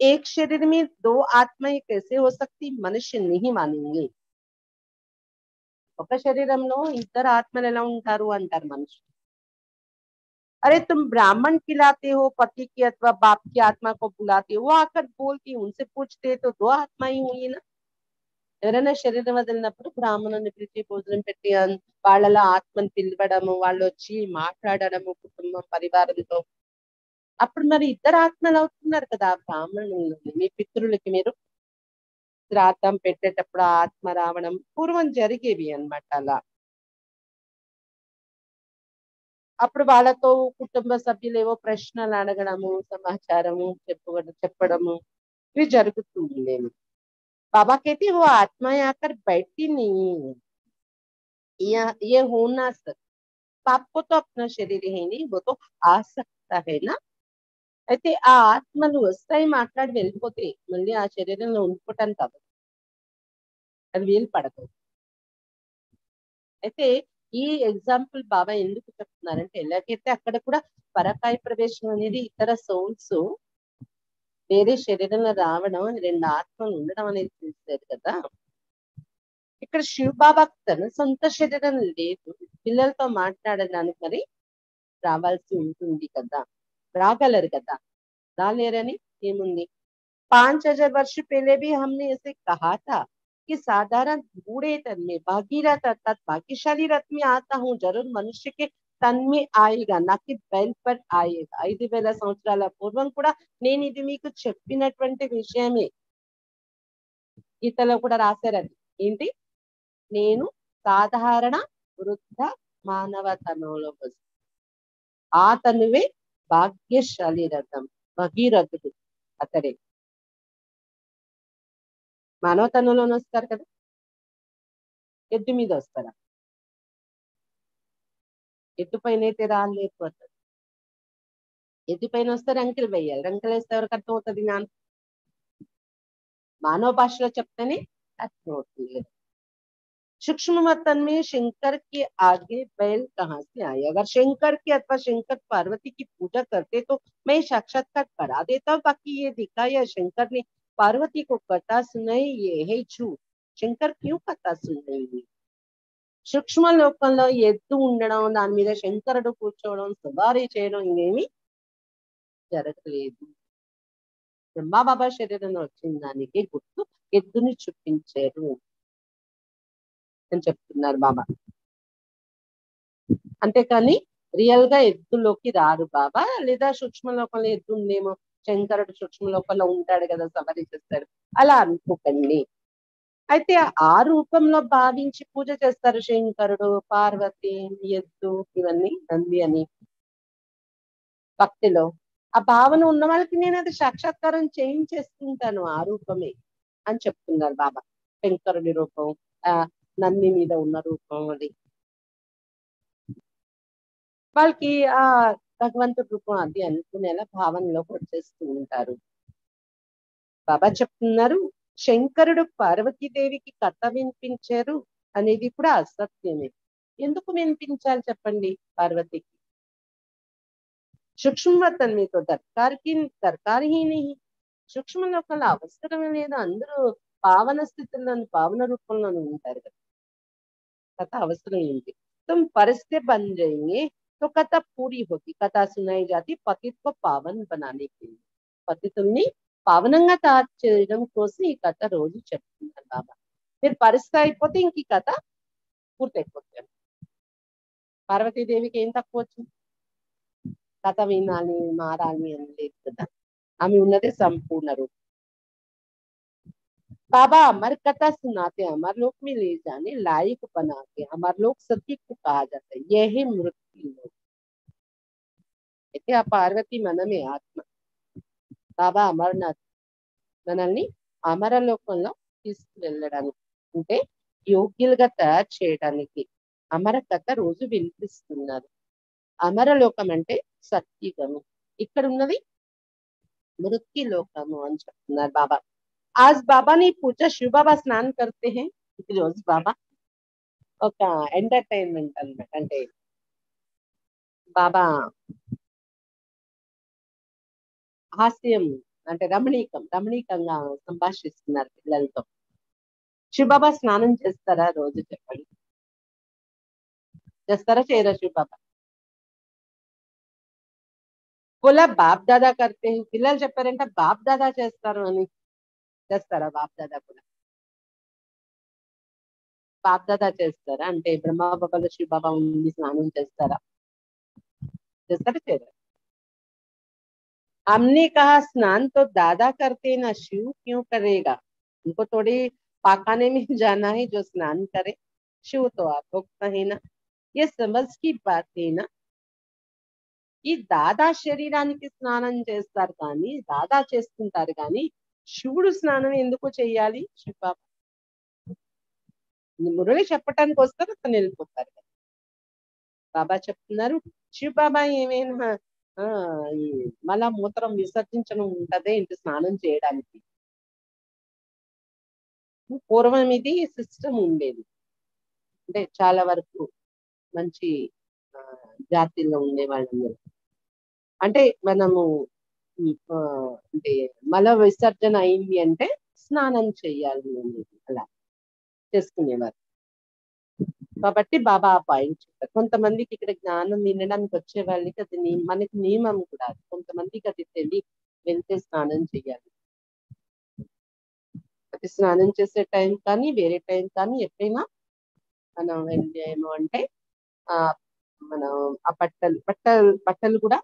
एक शरीर में दो आत्माएं कैसे हो सकती, मनुष्य नहीं मानेंगे. ఒక శరీరంలో ఇద్దరు ఆత్మలు ఎలా ఉంటారు అంటారు మనుషులు. अरे तुम ब्राह्मण खिलाते हो पति की अथवा बाप की आत्मा को बुलाते हो, वो आकर बोलती, उनसे पूछते तो दो आत्मा ही हुई ना. ఎవరైనా శరీరం వదిలినప్పుడు బ్రాహ్మణుని పిలిచి భోజనం పెట్టి వాళ్ళలో ఆత్మని పిలవడము, వాళ్ళు వచ్చి మాట్లాడడము కుటుంబం పరివారంతో, అప్పుడు మరి ఇద్దరు ఆత్మలు అవుతున్నారు కదా ఆ బ్రాహ్మణులు. మీ పితృలకి మీరు శ్రాద్ధం పెట్టేటప్పుడు ఆత్మ రావడం పూర్వం జరిగేవి అన్నమాట. అలా అప్పుడు వాళ్ళతో కుటుంబ సభ్యులు ఏవో ప్రశ్నలు అడగడము, సమాచారము చెప్పడము ఇవి జరుగుతూ ఉండేవి. बाबा कहती वो आत्माएं आकर बैठती नहीं, ये हो ना सकता. बाप को तो अपना शरीर है नहीं, वो तो आ सकता है ना. అయితే ఆ ఆత్మలు వస్తాయి, మాట్లాడి వెళ్ళిపోతే మళ్ళీ ఆ శరీరంలో ఉండిపోవటానికి కాదు, అది వీలు పడదు. అయితే ఈ ఎగ్జాంపుల్ బాబా ఎందుకు చెప్తున్నారంటే, ఎలాగైతే అక్కడ కూడా పరకాయ ప్రవేశం అనేది ఇతర సోల్స్ వేరే శరీరంలో రావడం, రెండు ఆత్మలు ఉండడం అనేది చూస్తారు కదా. ఇక్కడ శివ బాబాకు తన సొంత శరీరం లేదు, పిల్లలతో మాట్లాడడానికి మరి రావాల్సి ఉంటుంది కదా, రాగలరు కదా, రాలేరని ఏముంది. 5000 वर्ष पहले भी हमने ऐसे कहा था कि साधारण बूढ़े तन में भागीरथ अर्थात भाग्यशाली रथ में आता हूँ, जरूर मनुष्य के తన్ में आएगा, ना कि బెల్ पर आएगा. 5000 సంవత్సరాల పూర్వం కూడా నేను ఇది మీకు చెప్పినటువంటి విషయమే. గీతలో కూడా రాశారు అది ఏంటి, నేను సాధారణ వృద్ధ మానవ తనువులో వస్తాను. ఆ తనువే భాగ్యశాలి రథం, భగీరథుడు అతడే. మానవ తనువులోనే వస్తారు కదా, ఎద్దు మీద వస్తారా? ఎద్దు పైన అయితే రాలేకపోతారు. ఎద్దు పైన వస్తే రంకెలు వేయాలి, రంకెలు వేస్తే ఎవరికి అర్థం అవుతుంది జ్ఞానం? मानव भाषा చెప్తేనే అర్థమవుతుంది. सूक्ष्म मतन में शंकर के आगे बैल कहाँ से आए? अगर शंकर की अथवा शंकर पार्वती की पूजा करते तो मैं साक्षात्कार करा देता, बाकी ये दिखाया शंकर ने पार्वती को कथा सुनाई, ये है झूठ. శంకర్ क्यों కథ సున్నాయి? సూక్ష్మ లోకంలో ఎద్దు ఉండడం, దాని మీద శంకరుడు కూర్చోవడం, సవారీ చేయడం ఇవేమి జరగలేదు. బ్రహ్మబాబా శరీరంలో వచ్చిన దానికి గుర్తు ఎద్దుని చూపించారు అని చెప్తున్నారు బాబా. అంతేకాని రియల్ గా ఎద్దులోకి రారు బాబా. లేదా సూక్ష్మ లోకంలో ఎద్దు ఉందేమో, శంకరుడు సూక్ష్మ లోకంలో ఉంటాడు కదా, సవారీ చేస్తాడు, అలా అనుకోకండి. అయితే ఆ రూపంలో భావించి పూజ చేస్తారు శంకరుడు, పార్వతి, ఎద్దు, ఇవన్నీ నంది అని భక్తిలో. ఆ భావన ఉన్న వాళ్ళకి నేను అది సాక్షాత్కారం చేయించేస్తుంటాను, ఆ రూపమే అని చెప్తున్నారు బాబా. శంకరుడి రూపం, ఆ నంది మీద ఉన్న రూపం, అది వాళ్ళకి ఆ భగవంతుడి రూపం అది అనుకునేలా భావనలోకి వచ్చేస్తూ ఉంటారు. బాబా చెప్తున్నారు, శంకరుడు పార్వతీదేవికి కథ వినిపించారు అనేది కూడా అసత్యమే. ఎందుకు వినిపించాలి చెప్పండి పార్వతికి? సూక్ష్మవతన్ మీతో దర్కార్ హీ నహీ. సూక్ష్మ లోకంలో అవసరం లేదు, అందరూ పావన స్థితిలోని పావన రూపంలోనే ఉంటారు కదా, కథ అవసరం ఏంటి? तुम परस से बन जाएंगे तो कथा पूरी होगी. कथा सुनाई जाती पतित को पावन बनाने के लिए. పతితుల్ని పావనంగా తయారు చేయడం కోసం ఈ కథ రోజు చెప్తున్నారు బాబా. మీరు పరిస్థితి అయిపోతే ఇంక ఈ కథ పూర్తయిపోతుంది. పార్వతీదేవికి ఏం తక్కువ వచ్చింది? కథ వినాలి, మారాలి అని లేదు కదా, ఆమె ఉన్నదే సంపూర్ణ రూపం. बाबा अमर कथा सुनाते, अमर लोक में ले जाने लायक बनाते. अमर लोक सत्य को कहा जाता है, यही मृत्यु लोक. అయితే ఆ పార్వతి మనమే ఆత్మ. బాబా అమర్నాథ్ మనల్ని అమరలోకంలో తీసుకువెళ్ళడానికి, అంటే యోగ్యులుగా తయారు చేయడానికి అమర కథ రోజు వినిపిస్తున్నారు. అమరలోకం అంటే సత్యుగము, ఇక్కడ ఉన్నది మృత్యు లోకము అని చెప్తున్నారు బాబా. आज बाबा ने पूछा, शिव बाबा स्नान करते हैं రోజు బాబా ఒక ఎంటర్టైన్మెంట్ అన్నమాట. అంటే బాబా హాస్యం, అంటే రమణీకంగా సంభాషిస్తున్నారు పిల్లలతో. శివ బాబా స్నానం చేస్తారా రోజు చెప్పండి? చేస్తారా చేయరా శివ బాబా? బోలా బాప్ దాదా కర్తే హై. పిల్లలు చెప్పారంటే బాప్ దాదా చేస్తారు అని. చేస్తారా బాప్ దాదా కూడా? బాప్ దాదా చేస్తారా? అంటే బ్రహ్మ బాబాలో శివ బాబా ఉండి స్నానం చేస్తారా? చేస్తారా చేయరా? हमने कहा स्नान तो दादा करते ना, शिव क्यों करेगा? उनको थोड़ी पाखाने में जाना है जो स्नान करे, शिव तो आप लोग है ना. ये समझ की बात है ना, ఈ దాదా శరీరానికి స్నానం చేస్తారు కానీ, దాదా చేస్తుంటారు కానీ శివుడు స్నానం ఎందుకు చెయ్యాలి? శివ బాబా మురళి చెప్పటానికి వస్తారు, అతను వెళ్ళిపోతారు. బాబా చెప్తున్నారు, శివ బాబా ఏమైనా ఈ మళ్ళా మూత్రం విసర్జించడం ఉంటదే ఇంటి స్నానం చేయడానికి? పూర్వం ఇది సిస్టమ్ ఉండేది. అంటే చాలా వరకు మంచి జాతిలో ఉండే వాళ్ళందరూ, అంటే మనము అంటే మల విసర్జన అయింది అంటే స్నానం చెయ్యాలి అనేది అలా చేసుకునేవారు. కాబట్టి బాబా ఆ పాయింట్ చెప్పారు. కొంతమందికి ఇక్కడ జ్ఞానం వినడానికి వచ్చే వాళ్ళకి అది మనకి నియమం కూడా, కొంతమందికి అది తెలియ వెళ్తే స్నానం చెయ్యాలి. స్నానం చేసే టైం కానీ వేరే టైం కానీ ఎప్పుడైనా మనం వెళ్ళాము అంటే ఆ మనం ఆ బట్టలు కూడా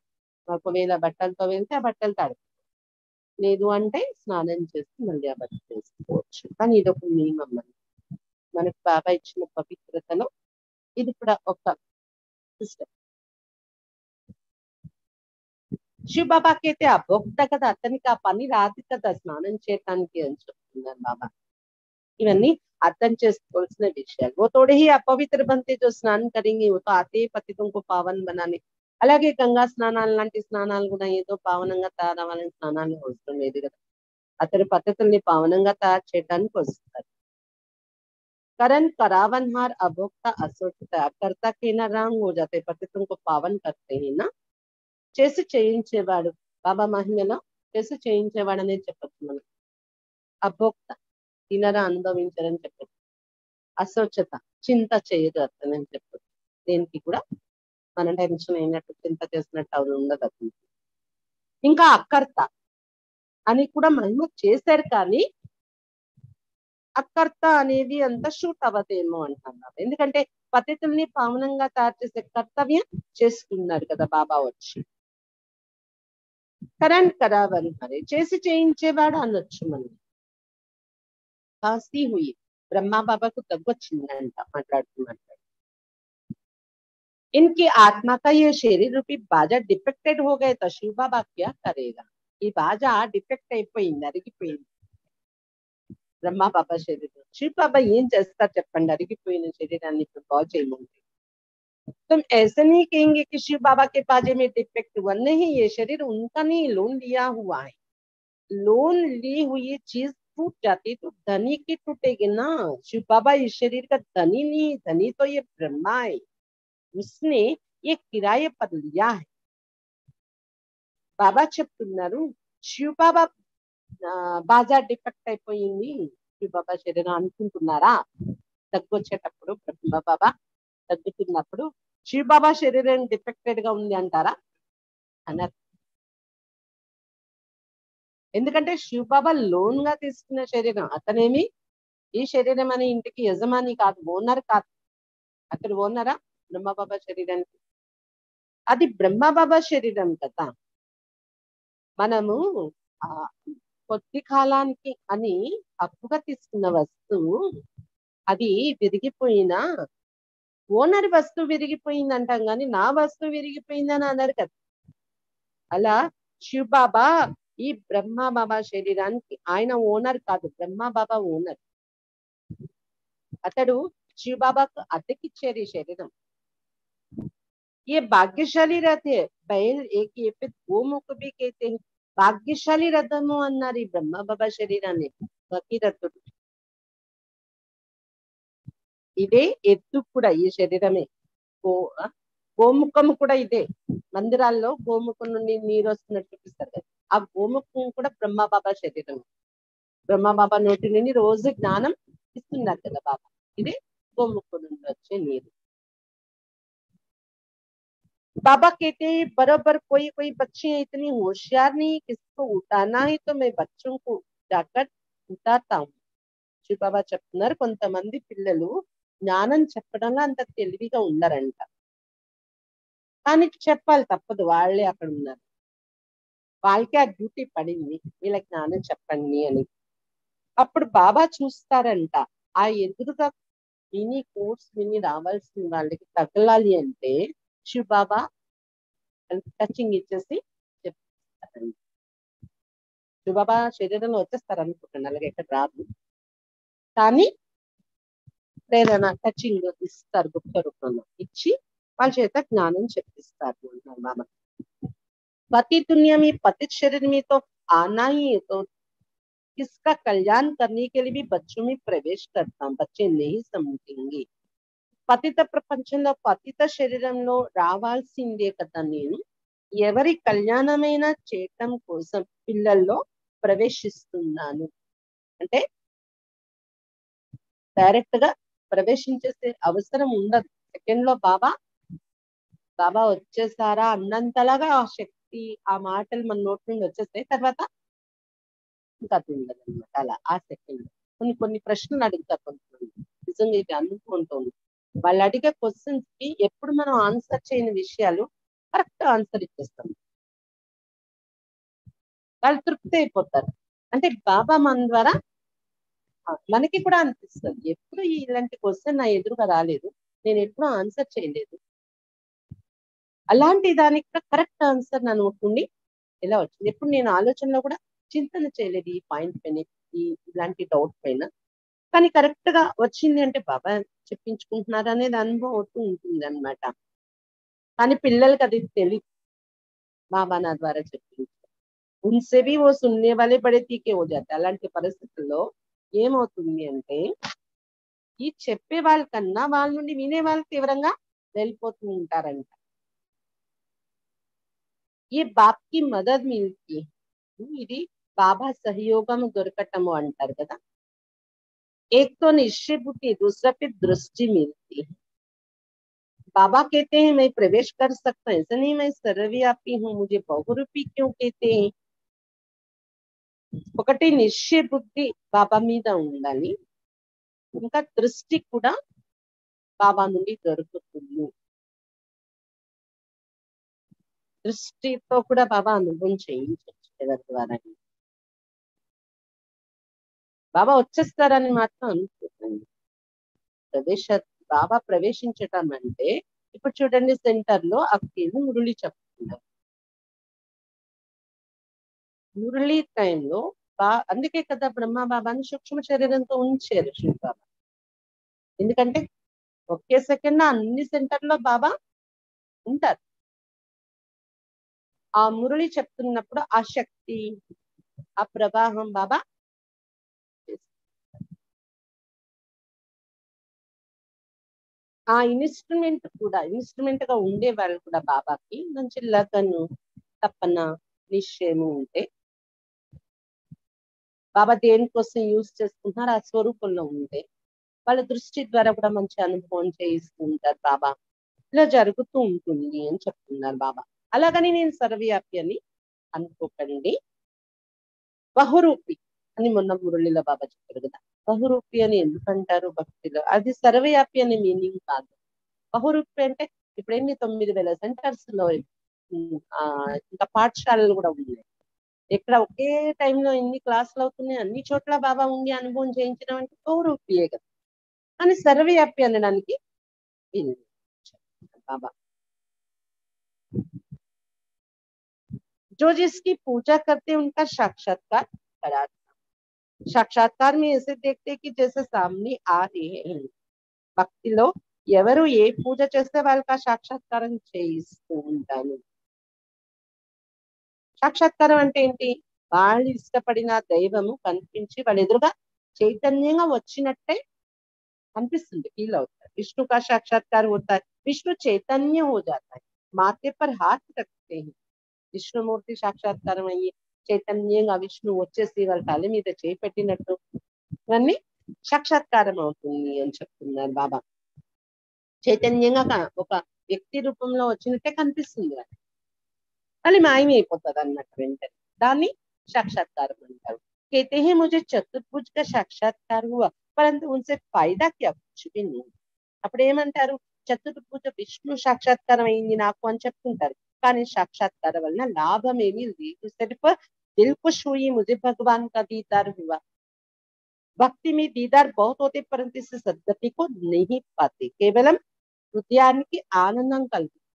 ఒకవేళ బట్టలతో వెళ్తే ఆ బట్టలు తడి లేదు అంటే స్నానం చేసి మళ్ళీ ఆ బట్టలు వేసుకోవచ్చు. కానీ ఇది ఒక నియమం మనకు బాబా ఇచ్చిన పవిత్రతలో ఇది కూడా ఒక సిస్టమ్. శివ బాబాకి అయితే అభోక్త కదా, అతనికి ఆ పని రాదు కదా స్నానం చేయటానికి అని చెప్తున్నారు బాబా. ఇవన్నీ అర్థం చేసుకోవాల్సిన విషయాలు. वो थोड़े ही अपवित्र बनते जो स्नान करेंगे वो तो आते पतितों को पावन बनाने. అలాగే గంగా స్నానాలు లాంటి స్నానాలు కూడా ఏదో పావనంగా తయారవ్వాలని స్నానాలు అవసరం లేదు కదా, అతని పద్ధతుల్ని పావనంగా తయారు చేయడానికి వస్తారు. करण करावनहार अभोक्ता असोचता कर्ता के न राम हो जाते पतितों को पावन करते हैं ना. చేసి చేయించేవాడు బాబా మహిమలో చేసి చేయించేవాడనే చెప్పచ్చు మనం. అభోక్త తినరా అనుభవించరని చెప్పచ్చు. అశోచత చింత చేయదు అతనని చెప్పచ్చు. దేనికి కూడా మన టెన్షన్ అయినట్టు చింత చేసినట్టు అవి ఉండదు అతను. ఇంకా అకర్త అని కూడా మహిమ చేశారు కానీ అకర్త అనేది అంత షూట్ అవ్వదేమో అంటున్నారు. ఎందుకంటే పతితుల్ని పావనంగా తయారు చేసే కర్తవ్యం చేస్తున్నారు కదా బాబా వచ్చి. కరణ్ కరావని మరి చేసి చేయించేవాడు అనొచ్చు మనం. కాస్తి హుయి బ్రహ్మా బాబాకు తగ్గొచ్చిందంట మాట్లాడుతున్నట్టు. इनकी आत्मा का ये शरीर रूपी बाजा डिफेक्टेड हो गए तो शिव बाबा क्या करेगा. ఈ బాజా డిఫెక్ట్ అయిపోయింది, అరిగిపోయింది బ్రహ్మా బాబా శరీరం. శివ బాబా ఏం చేస్తారు చెప్పండి అరిగిపోయిన శరీరాన్ని ఇప్పుడు బాగు చేయమంటే. तुम ऐसे नहीं कहेंगे कि शिव बाबा के बाजे में डिफेक्ट हुआ. नहीं, ये शरीर उनका नहीं, लोन लिया हुआ है. लोन ली हुई चीज टूट जाती तो धनी की टूटेगी ना. शिव बाबा इस शरीर का धनी नहीं, धनी तो ये ब्रह्मा है, उसने ये किराए पर लिया है. బాబా చెప్తున్నారు శివ బాబా బాజా డిఫెక్ట్ అయిపోయింది శివ బాబా శరీరం అనుకుంటున్నారా. దగ్గొచ్చేటప్పుడు బ్రహ్మ బాబా తగ్గుతున్నప్పుడు శివ బాబా శరీరం డిఫెక్టెడ్ గా ఉంది అంటారా అన్నారు. ఎందుకంటే శివ బాబా లోన్ గా తీసుకున్న శరీరం. అతనేమి ఈ శరీరం అనే ఇంటికి యజమాని కాదు, ఓనర్ కాదు. అతను ఓనరా బ్రహ్మ బాబా శరీరానికి? అది బ్రహ్మ బాబా శరీరం కదా. మనము ఆ కొద్ది కాలానికి అని అప్పుగా తీసుకున్న వస్తువు అది విరిగిపోయినా ఓనర్ వస్తువు విరిగిపోయింది అంటాం కానీ నా వస్తువు విరిగిపోయిందని అన్నారు కదా. అలా శివ బాబా ఈ బ్రహ్మ బాబా శరీరానికి ఆయన ఓనర్ కాదు, బ్రహ్మ బాబా ఓనర్. అతడు శివ బాబాకు అద్దెకిచ్చారు ఈ శరీరం. ये भाग्यशाली रहते हैं. बैल एक ये पे गोमुख भी कहते हैं. భాగ్యశాలి రథము అన్నారు ఈ బ్రహ్మ బాబా శరీరాన్ని. భగీరథుడు ఇదే, ఎత్తు కూడా ఈ శరీరమే. గోముఖము కూడా ఇదే. మందిరాల్లో గోముఖం నుండి నీరు వస్తున్నట్టు చూపిస్తారు కదా, ఆ గోముఖం కూడా బ్రహ్మ బాబా శరీరం. బ్రహ్మ బాబా నోటి నుండి రోజు జ్ఞానం ఇస్తున్నారు కదా బాబా. ఇదే గోముఖం నుండి వచ్చే నీరు. बाबा कहते हैं बराबर कोई कोई बच्चे इतनी होशियार नहीं, किसको उठाना है तो मैं बच्चों को जाकर उठाता हूँ. శివ బాబా చెప్తున్నారు కొంతమంది పిల్లలు జ్ఞానం చెప్పడంలో అంత తెలివిగా ఉన్నారంట, కానీ చెప్పాలి తప్పదు, వాళ్ళే అక్కడ ఉన్నారు, వాళ్ళకే ఆ డ్యూటీ పడింది వీళ్ళకి జ్ఞానం చెప్పండి అని. అప్పుడు బాబా చూస్తారంట ఆ ఎదురుగా విని కోర్స్ విని రావాల్సిన వాళ్ళకి తగలాలి అంటే శివ బాబా టచింగ్ ఇచ్చేసి చెప్తారండి. శివ బాబా శరీరంలో వచ్చేస్తారు అనుకుంటున్నాను, అలాగే ఎక్కడ రాదు, కానీ ప్రేరణ టచింగ్ ఇస్తారు, గుప్త రూపంలో ఇచ్చి వాళ్ళ చేత జ్ఞానం చెప్పిస్తారు అంటున్నారు బాబా. पति दुनिया में पतित शरीर में तो आना ही है, तो किसका कल्याण करने के लिए भी बच्चों में प्रवेश करता हूँ. बच्चे नहीं समझेंगे. పతిత ప్రపంచంలో పతిత శరీరంలో రావాల్సిందే కదా నేను. ఎవరి కళ్యాణమైనా చేయటం కోసం పిల్లల్లో ప్రవేశిస్తున్నాను అంటే డైరెక్ట్ గా ప్రవేశించేసే అవసరం ఉండదు. సెకండ్ లో బాబా బాబా వచ్చేసారా అన్నంతలాగా ఆ శక్తి ఆ మాటలు మన నోటి నుండి వచ్చేస్తాయి, తర్వాత ఇంకా ఉండదు అనమాట. అలా ఆ సెకండ్ కొన్ని ప్రశ్నలు అడుగుతారు కొంతమంది. నిజంగా ఇది అనుకుంటుంది. వాళ్ళు అడిగే క్వశ్చన్స్ కి ఎప్పుడు మనం ఆన్సర్ చేయని విషయాలు కరెక్ట్ ఆన్సర్ ఇచ్చేస్తాం. వాళ్ళు తృప్తి అయిపోతారు. అంటే బాబా మన ద్వారా మనకి కూడా అనిపిస్తుంది, ఎప్పుడు ఇలాంటి క్వశ్చన్ నా ఎదురుగా రాలేదు, నేను ఎప్పుడు ఆన్సర్ చేయలేదు, అలాంటి దానికి కూడా కరెక్ట్ ఆన్సర్ నా నోటుండి ఎలా వచ్చింది. ఎప్పుడు నేను ఆలోచనలో కూడా చింతన చేయలేదు ఈ పాయింట్ పైన, ఇలాంటి డౌట్ పైన. కానీ కరెక్ట్ గా వచ్చింది అంటే బాబా చెప్పించుకుంటున్నారు అనేది అనుభవం అవుతూ ఉంటుంది అనమాట. కానీ పిల్లలకి అది తెలియదు, బాబా నా ద్వారా చెప్పింది. ఉన్సే భీ ఓ సున్నే వాలే బడే తీకే హో జాతే. అలాంటి పరిస్థితుల్లో ఏమవుతుంది అంటే ఈ చెప్పే వాళ్ళకన్నా వాళ్ళ నుండి వినే వాళ్ళు తీవ్రంగా వెళ్ళిపోతూ ఉంటారంట. ఈ బాప్కి మదద్ మిల్తి, ఇది బాబా సహయోగం దొరకటము అంటారు కదా. एक तो निश्चय बुद्धि, दूसरा फिर दृष्टि मिलती है. बाबा कहते हैं मैं प्रवेश कर सकता हूँ, ऐसा नहीं मैं सर्वव्यापी हूँ, मुझे बहुरूपी क्यों कहते हैं. ఒకటి నిశ్చయ బుద్ధి బాబా మీద ఉండాలి, ఇంకా దృష్టి కూడా బాబా నుండి దొరుకుతుంది. దృష్టితో కూడా బాబా అనుభవం చేయించవచ్చు ఎవరి ద్వారా. బాబా వచ్చేస్తారని మాత్రం అనుకోకండి. బాబా ప్రవేశించటం అంటే ఇప్పుడు చూడండి, సెంటర్ లో అక్కలు మురళి చెప్తున్నారు. మురళి టైంలో అందుకే కదా బ్రహ్మ బాబాని సూక్ష్మ శరీరంతో ఉంచారు శివ బాబా. ఎందుకంటే ఒకే సెకండ్ అన్ని సెంటర్లో బాబా ఉంటారు. ఆ మురళి చెప్తున్నప్పుడు ఆ శక్తి, ఆ ప్రవాహం బాబా ఆ ఇన్స్ట్రుమెంట్ గా ఉండే వాళ్ళు కూడా బాబాకి మంచి లగను, తపన, నిశ్చయము ఉంటే బాబా దేనికోసం యూజ్ చేసుకుంటున్నారు ఆ స్వరూపంలో ఉంటే వాళ్ళ దృష్టి ద్వారా కూడా మంచి అనుభవం చేయిస్తూ ఉంటారు బాబా. ఇలా జరుగుతూ ఉంటుంది అని చెప్తున్నారు బాబా. అలాగని నేను సర్వవ్యాపి అని అనుకోకండి. బహురూపి అని మొన్న మురళిలో బాబా చెప్పారు కదా. బహురూపి అని ఎందుకంటారు భక్తిలో, అది సర్వవ్యాపి అనే మీనింగ్ కాదు. బహురూపి అంటే ఇప్పుడేమి 9,000 సెంటర్స్ లో ఇంకా పాఠశాలలు కూడా ఉన్నాయి. ఇక్కడ ఒకే టైంలో ఎన్ని క్లాసులు అవుతున్నాయి, అన్ని చోట్ల బాబా ఉండి అనుభవం చేయించడం అంటే బహురూపియే కదా. కానీ సర్వవ్యాపి అనడానికి बाबा जो जिसकी पूजा करते उनका साक्षात्कार कराता. साक्षात्कार में ऐसे देखते कि जैसे सामने आ रहे हैं. భక్తిలో ఎవరు ఏ పూజ చేస్తే వాళ్ళకి సాక్షాత్కారం చేయిస్తూ ఉంటాను. సాక్షాత్కారం అంటే ఏంటి, వాళ్ళు ఇష్టపడిన దైవము కనిపించి వాళ్ళ ఎదురుగా చైతన్యంగా వచ్చినట్టే కనిపిస్తుంది, ఫీల్ అవుతారు. విష్ణు का साक्षात्कार होता है, विष्णु चैतन्य हो जाता है, माथे पर हाथ रखते हैं. విష్ణుమూర్తి సాక్షాత్కారం అయ్యి చైతన్యంగా విష్ణు వచ్చేసి వాళ్ళ తల మీద చేపెట్టినట్టు ఇవన్నీ సాక్షాత్కారం అవుతుంది అని చెప్తున్నారు బాబా. చైతన్యంగా ఒక వ్యక్తి రూపంలో వచ్చినట్టే కనిపిస్తుంది, కానీ మాయమైపోతుంది అన్నట్టు వెంటనే. దాన్ని సాక్షాత్కారం అంటారు. कहते हैं मुझे चतुर्भुज का साक्षात्कार हुआ परंतु उनसे फायदा क्या, कुछ भी नहीं. అప్పుడు ఏమంటారు, చతుర్భుజ విష్ణు సాక్షాత్కారం అయింది నాకు అని చెప్తుంటారు, కానీ సాక్షాత్కారం వలన లాభం ఏమీ లేదు. सिर्फ दिल को छुई मुझे भगवान का दीदार हुआ. భక్తి में दीदार बहुत होते परंतु इस सद्गति को नहीं पाते. కేవలం హృదయానికి ఆనందం కలుగుతుంది.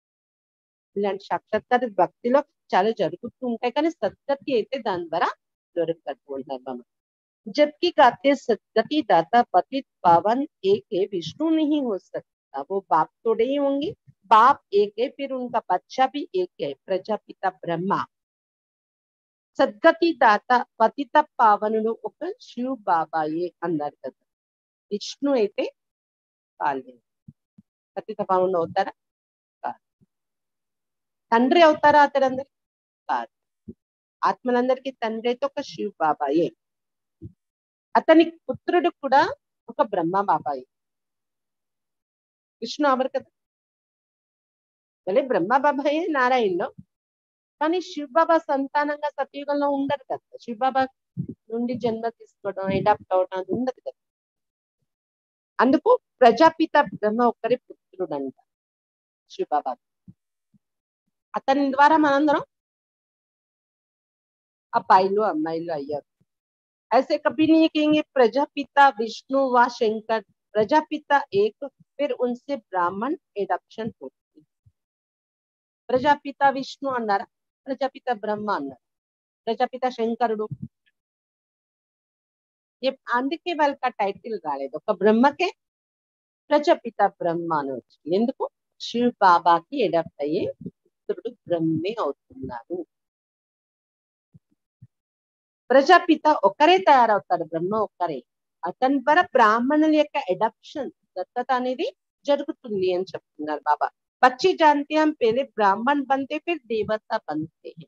ఇలాంటి సాక్షాత్కార భక్తిలో చాలా జరుగుతూ ఉంటాయి, కానీ సద్గతి అయితే దాని ద్వారా దొరకదు అంటారు. जबकि गाते सदगति दाता पतित पावन एक है, विष्णु नहीं हो सकता. वो बाप थोड़े ही होंगे, बाप एक है, फिर उनका बच्चा भी एक है, प्रजापिता ब्रह्मा. సద్గతి దాత పతిత పావనుడు ఒక శివ బాబాయే అన్నారు కదా. విష్ణు అయితే కాలేదు, పతిత పావనుడు అవుతారా కాదు, తండ్రి అవుతారా అతడందరి కాదు. ఆత్మలందరికీ తండ్రి అయితే ఒక శివ బాబాయే. అతని పుత్రుడు కూడా ఒక బ్రహ్మ బాబాయే. విష్ణు అవరు కదా, భలే బ్రహ్మ బాబాయే నారాయణలో, కానీ శివ బాబా సంతానంగా సతయుగంలో ఉండరు కదా. శివ బాబా నుండి జన్మ తీసుకోవడం అడాప్ట్ అవడం అది ఉండదు కదా. అందుకు ప్రజాపిత బ్రహ్మ ఒక్కరి పుత్రుడు అంట శివబాబా. అతని ద్వారా మనందరం అబ్బాయిలు అమ్మాయిలు అయ్యారు. ऐसे कभी नहीं कहेंगे प्रजापिता विष्णु व शंकर, प्रजापिता एक फिर उनसे ब्राह्मण एडप्शन होती. ప్రజాపిత విష్ణు అన్నారా, ప్రజాపిత బ్రహ్మ అన్నారు, ప్రజాపిత శంకరుడు. అందుకే వాళ్ళకి ఆ టైటిల్ రాలేదు. ఒక బ్రహ్మకే ప్రజాపిత బ్రహ్మ అని వచ్చింది. ఎందుకు? శివ బాబాకి ఎడాప్ట్ అయ్యే పుత్రుడు బ్రహ్మే అవుతున్నారు. ప్రజాపిత ఒక్కరే తయారవుతారు, బ్రహ్మ ఒక్కరే. అతని ద్వారా బ్రాహ్మణుల యొక్క అడాప్షన్, దత్తత అనేది జరుగుతుంది అని చెప్తున్నారు బాబా. बच्चे जानते हैं हम पहले ब्राह्मण बनते फिर देवता बनते हैं.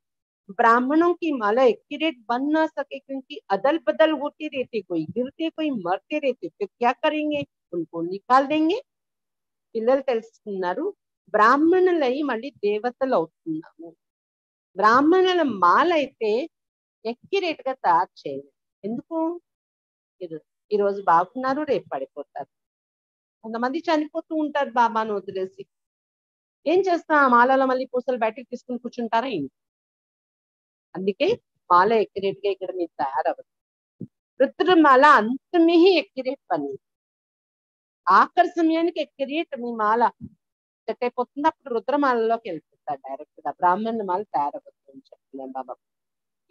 ब्राह्मणों की माला एक्यूरेट बन ना सके क्योंकि अदल बदल होते रहते, कोई गिरते कोई मरते रहते, फिर क्या करेंगे? उनको निकाल देंगे. పిల్లలు తెలుసుకున్నారు బ్రాహ్మణులై మళ్ళీ దేవతలు అవుతున్నాము. బ్రాహ్మణుల మాల అయితే ఎక్యురేట్ గా తయారు చేయాలి. ఎందుకు? ఈ రోజు బాగున్నారు, రేపు పడిపోతారు. కొంతమంది చనిపోతూ ఉంటారు బాబాను వదిలేసి. ఏం చేస్తా, ఆ మాలలో మళ్ళీ పూసలు బయటకు తీసుకుని కూర్చుంటారా ఏంటి? అందుకే మాల ఎక్యురేట్ గా ఇక్కడ మీరు తయారవ్వదు. రుద్రమాల అంతమే ఎక్యురేట్ పని. ఆఖరి సమయానికి ఎక్యురేట్ మీ మాల సెట్ అయిపోతుంది, అప్పుడు రుద్రమాలలోకి వెళ్ళిపోతారు డైరెక్ట్ గా. బ్రాహ్మణ మాల తయారవుతుంది అని చెప్తున్నాం బాబా.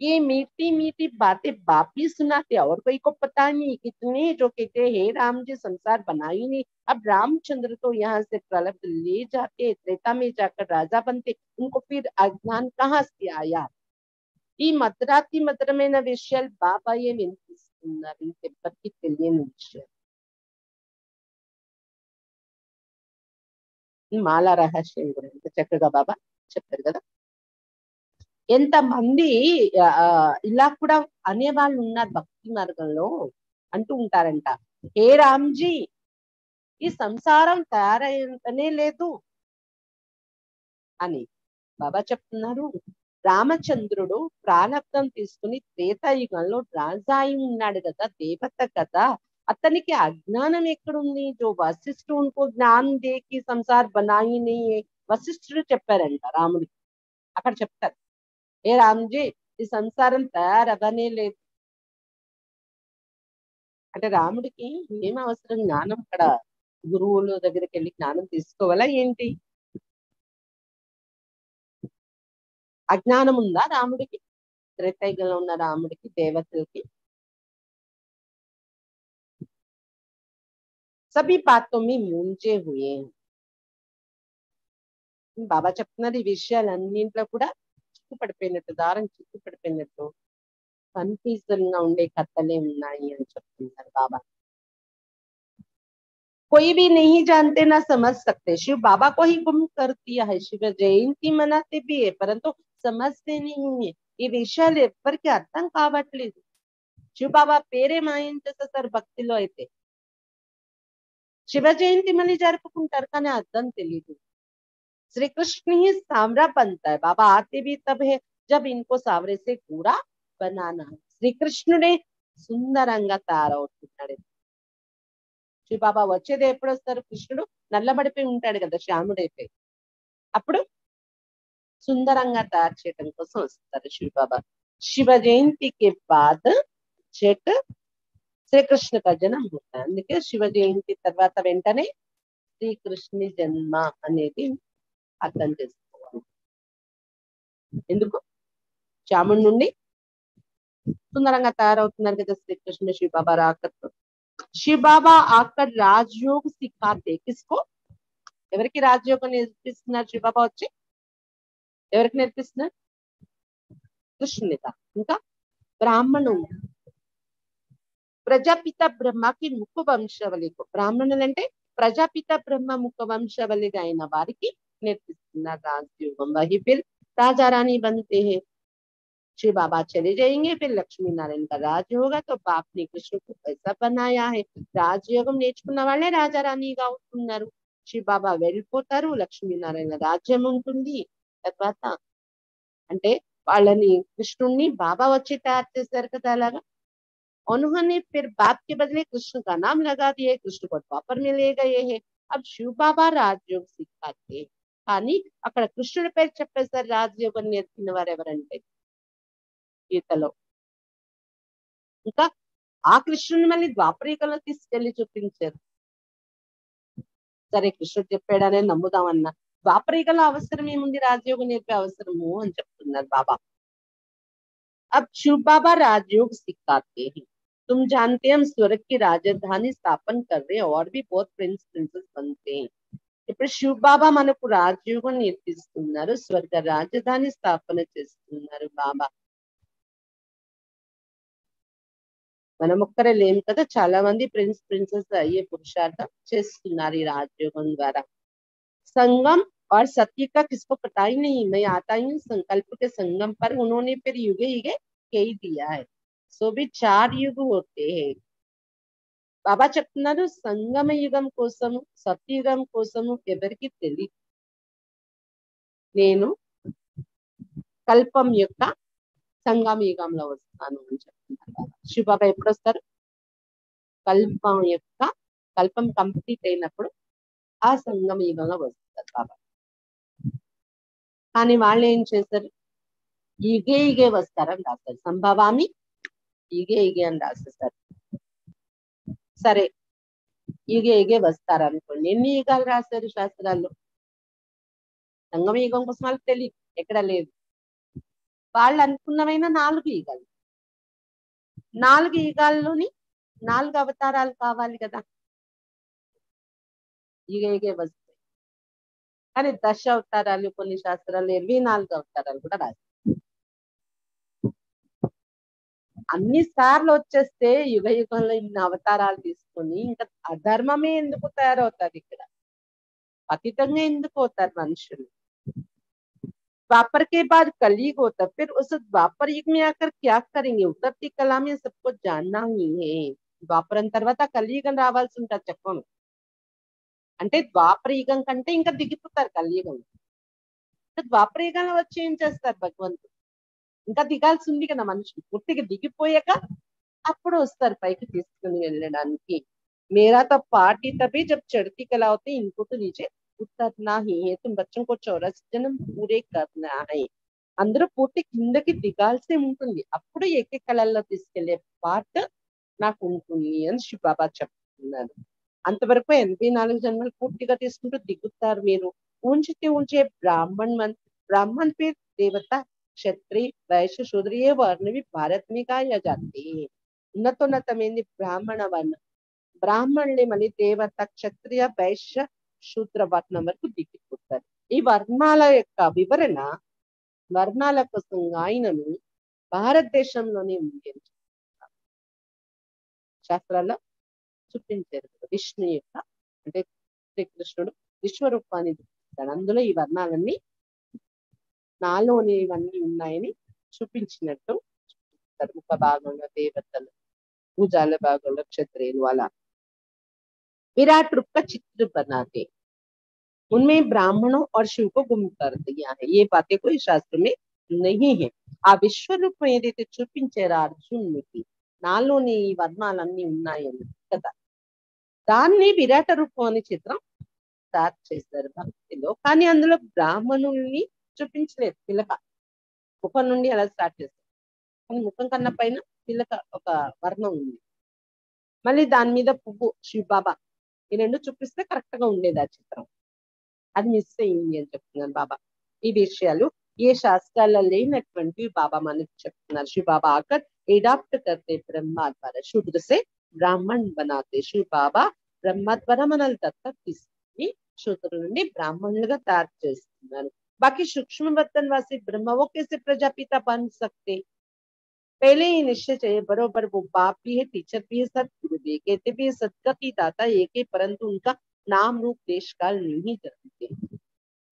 ये मीठी मीठी बातें बाप ही सुनाते और कोई को पता नहीं. कितने जो कहते हे राम जी संसार बना ही नहीं. अब रामचंद्र तो यहाँ से प्रलब्ध ले जाते, त्रेता में जाकर राजा बनते, उनको फिर अज्ञान कहाँ से आया? ఈ మధురాతి మధురమైన విషయాలు బాబాయే వినిపిస్తున్నారు. ఇంకెప్పటికీ తెలియని విషయాలు. మాల రహస్యం గురించి చక్కగా బాబా చెప్పారు కదా. ఎంతమంది ఇలా కూడా అనేవాళ్ళు ఉన్నారు భక్తి మార్గంలో. అంటూ ఉంటారంట, హే రామ్జీ ఈ సంసారం తయారయ్యేంతనే లేదు అని బాబా చెప్తున్నారు. రామచంద్రుడు ప్రారంభం తీసుకుని త్రేతాయుగంలో రాజా అయి ఉన్నాడు కదా, దేవత కదా. అతనికి అజ్ఞానం ఎక్కడుంది? జో వశిష్ఠు ఉनको జ్ఞానం దేకి సంసార్ బనాయి నీ, వశిష్ఠుడు చెప్పారంట రాముడికి. అక్కడ చెప్తారు, ఏ రామ్జీ ఈ సంసారం తయారవనే లేదు అంటే రాముడికి ఏం అవసరం? జ్ఞానం అక్కడ గురువుల దగ్గరికి వెళ్ళి జ్ఞానం తీసుకోవాలా ఏంటి? అజ్ఞానం ఉందా రాముడికి? త్రేతాయుగంలో ఉన్న రాముడికి, దేవతలకి? సభీ బాతో మీ ముంచే హుయే. బాబా చెప్తున్నారు ఈ విషయాలన్నింట్లో కూడా చిక్కుపడిపోయినట్టు, దారం చిక్కుపడిపోయినట్టు కన్ఫ్యూజన్ గా ఉండే కథలే ఉన్నాయి అని చెప్తున్నారు బాబా. कोई भी नहीं जानते ना समझ सकते. शिव बाबा को ही गुम कर दिया है. शिव जयंती मनाते भी है परंतु समझते नहीं है. ఈ విషయాలు ఎవరికి అర్థం కావట్లేదు. శివ బాబా పేరే మాయించేస్తారు భక్తిలో అయితే. శివ జయంతి మళ్ళీ జరుపుకుంటారు కానీ అర్థం తెలియదు. श्री कृष्ण ही सांवरा बनता है. बाबा आते भी तब है जब इनको सांवरे से पूरा बनाना है. శ్రీకృష్ణుడే సుందరంగా తయారవుతున్నాడు. శివ బాబా వచ్చేది ఎప్పుడు వస్తారు? కృష్ణుడు నల్లబడిపోయి ఉంటాడు కదా, శ్యాముడైపోయి. అప్పుడు సుందరంగా తయారు చేయడం కోసం వస్తారు శివ బాబా. శివ జయంతికి బాద్ చెట్ శ్రీకృష్ణ का जन्म होता है. అందుకే శివ జయంతి తర్వాత వెంటనే శ్రీకృష్ణుని జన్మ అనేది అర్థం చేసుకోవాలి. ఎందుకు? శ్యాముడి నుండి సుందరంగా తయారవుతున్నారు కదా శ్రీకృష్ణ. శివ బాబా రాకతో శివ బాబా ఆకర్ రాజయోగ సిఖాతే. కిస్కో? ఎవరికి రాజయోగం నేర్పిస్తున్నారు శివ బాబా వచ్చి? ఎవరికి నేర్పిస్తున్నారు? కృష్ణునిగా. ఇంకా బ్రాహ్మణుడు ప్రజాపిత బ్రహ్మకి ముఖ వంశవలికు. బ్రాహ్మణులు అంటే ప్రజాపిత బ్రహ్మ ముఖ వంశవలిగా అయిన వారికి నేర్పిస్తున్నారు రాజయోగం. वही फिर राजा रानी बनते हैं. श्री बाबा चले जाएंगे फिर लक्ष्मी नारायण का राज होगा. तो बाप ने कृष्ण को ऐसा बनाया है. రాజయోగం నేర్చుకున్న వాళ్ళే రాజా రాణిగా అవుతున్నారు. శ్రీ బాబా వెళ్ళిపోతారు, లక్ష్మీనారాయణ రాజ్యం ఉంటుంది. తర్వాత అంటే వాళ్ళని కృష్ణుణ్ణి బాబా వచ్చి తయారు చేశారు కదా అలాగా. उन्होंने फिर बाप के बदले कृष्ण का नाम लगा दिया, कृष्ण को द्वापर में ले गए हैं। अब शिव बाबा రాజయోగ సిక్కాతే కానీ అక్కడ కృష్ణుడి పేరు చెప్పేసారు రాజయోగం నేర్పిన వారు ఎవరంటే గీతలో. ఇంకా ఆ కృష్ణుని మళ్ళీ ద్వాపరికలో తీసుకెళ్లి చూపించారు. సరే కృష్ణుడు చెప్పాడనే నమ్ముదామన్నా ద్వాపరికలో అవసరం ఏముంది రాజయోగం నేర్పే అవసరము అని చెప్తున్నారు బాబా. अब शिव बाबा राजयोग सिखाते हैं. तुम जानते हैं हम स्वर्ग की राजधानी स्थापन कर रहे हैं और भी बहुत प्रिंस प्रिंसेस बनते हैं. ఇప్పుడు శివ్ బాబా మనకు రాజయోగం నేర్పిస్తున్నారు, స్వర్గ రాజధాని స్థాపన చేస్తున్నారు బాబా. మనం ఒక్కరే లేం కదా, చాలా మంది ప్రిన్స్ ప్రిన్సెస్ అయ్యే పురుషార్థం చేస్తున్నారు ఈ రాజయోగం ద్వారా. संगम और सत्य का किसको पता ही नहीं. मैं आता ही हूँ संकल्प के संगम पर, उन्होंने फिर युगे युगे कह दिया है. सो भी 4 युग होते हैं. బాబా చెప్తున్నారు సంగమ యుగం కోసము సత్యయుగం కోసము ఎవరికి తెలియదు. నేను కల్పం యొక్క సంగమ యుగంలో వస్తాను అని చెప్తున్నారు బాబా. శివ బాబా ఎప్పుడు వస్తారు? కల్పం కంప్లీట్ అయినప్పుడు ఆ సంగమ యుగంలో వస్తారు బాబా. కానీ వాళ్ళు ఏం చేశారు? యుగే యుగే వస్తారని రాస్తారు. సంభవామి యుగే యుగే అని రాసేస్తారు. సరే యుగే యుగే వస్తారనుకోండి, ఎన్ని యుగాలు రాశారు శాస్త్రాల్లో? సంగమ యుగం కోసం వాళ్ళకి తెలియదు, ఎక్కడ లేదు. వాళ్ళు అనుకున్నవైనా 4 యుగాలు. 4 యుగాల్లోని 4 అవతారాలు కావాలి కదా, యుగే యుగే వస్తాయి. కానీ 10 అవతారాలు కొన్ని శాస్త్రాలు 24 అవతారాలు కూడా రాశారు. అన్ని సార్లు వచ్చేస్తే యుగ యుగంలో ఇన్ని అవతారాలు తీసుకొని ఇంకా అధర్మమే ఎందుకు తయారవుతారు, ఇక్కడ పతితంగా ఎందుకు అవుతారు మనుషులు? द्वापर के बाद कलयुग होता, फिर उस द्वापर युग में आकर क्या करेंगे? उतरती कला में सबको जानना ही है. ద్వాపరం తర్వాత కలియుగం రావాల్సి ఉంటుంది చెప్పను. అంటే ద్వాపర యుగం కంటే ఇంకా దిగిపోతారు కలియుగం. ద్వాపర యుగంలో వచ్చి ఏం చేస్తారు భగవంతుడు? ఇంకా దిగాల్సి ఉంది కదా మనుషులు. పూర్తిగా దిగిపోయాక అప్పుడు వస్తారు పైకి తీసుకుని వెళ్ళడానికి. मेरा तो पार्टी तभी जब चढ़ती कला होती, इनको तो नीचे उतरना ही है. तुम बच्चों को 84 जन्म पूरे करना है. అందరూ పూర్తి కిందకి దిగాల్సి ఉంటుంది, అప్పుడు ఏకే కళల్లో తీసుకెళ్లే పార్ట్ నాకు ఉంటుంది అని శివ బాబా చెప్తున్నారు. అంతవరకు 84 జన్మలు పూర్తిగా తీసుకుంటూ దిగుతారు మీరు. ऊंचते ऊंचे ब्राह्मण फिर देवता क्षत्रिय वैश्य शूद्र ये वर्ण भी भारत में गाया जाते हैं. ఉన్నతోన్నతమైంది బ్రాహ్మణ వర్ణం. బ్రాహ్మణులే మళ్ళీ దేవత క్షత్రియ వైశ్య శూద్ర వర్ణం వరకు దిగిపోతారు. ఈ వర్ణాల యొక్క వివరణ, వర్ణాల కోసం ఆయనను భారతదేశంలోనే ఉంది అని శాస్త్రాల్లో చూపించారు. విష్ణు యొక్క అంటే శ్రీకృష్ణుడు విశ్వరూపాన్ని చూపిస్తాడు. అందులో ఈ వర్ణాలన్నీ నాలోని ఇవన్నీ ఉన్నాయని చూపించినట్టు చూపిస్తారు. ముఖ భాగంలో దేవతలు, భుజాల భాగంలో క్షత్రియులు, అలా विराट रूप का चित्र बनाते, उनमें ब्राह्मणों और शिव को गुम कर दिया है. ये बातें कोई शास्त्र में नहीं है. ఆ విశ్వరూపం ఏదైతే చూపించారో అర్జునుడికి, నాలోని ఈ వర్ణాలన్నీ ఉన్నాయని కదా, దాన్ని విరాట రూపం అనే చిత్రం స్టార్ట్ చేశారు భక్తిలో. కానీ అందులో బ్రాహ్మణుల్ని చూపించలేదు. పిలక ముఖం నుండి అలా స్టార్ట్ చేస్తారు, కానీ ముఖం కన్నా పైన పిలక ఒక వర్ణం ఉంది. మళ్ళీ దాని మీద పువ్వు శివ బాబా, ఈ రెండు చూపిస్తే కరెక్ట్ గా ఉండేది ఆ చిత్రం. అది మిస్ అయింది అని చెప్తున్నాను బాబా. ఈ విషయాలు ఏ శాస్త్రాల్లో లేనటువంటి బాబా మనకు చెప్తున్నారు. శివ బాబా ఆకర్ ఎడాప్ట్ కర్తే బ్రహ్మ ద్వారా శూద్ర సే బ్రాహ్మణ్ బనాతే. శివ బాబా బ్రహ్మ ద్వారా మనల్ని దత్తత తీసుకుని శూద్రుల నుండి బ్రాహ్మణులుగా తయారు చేస్తున్నారు. బాకీ సూక్ష్మవర్తన్ వాసి బ్రహ్మ वो कैसे प्रजापिता बन सकते? पहले ही निश्चय चाहिए. बरोबर वो बाप भी है, टीचर भी है, सदगुरु भी है, कहते भी है सदगति दाता एक है, परंतु उनका नाम रूप देश काल नहीं जानते.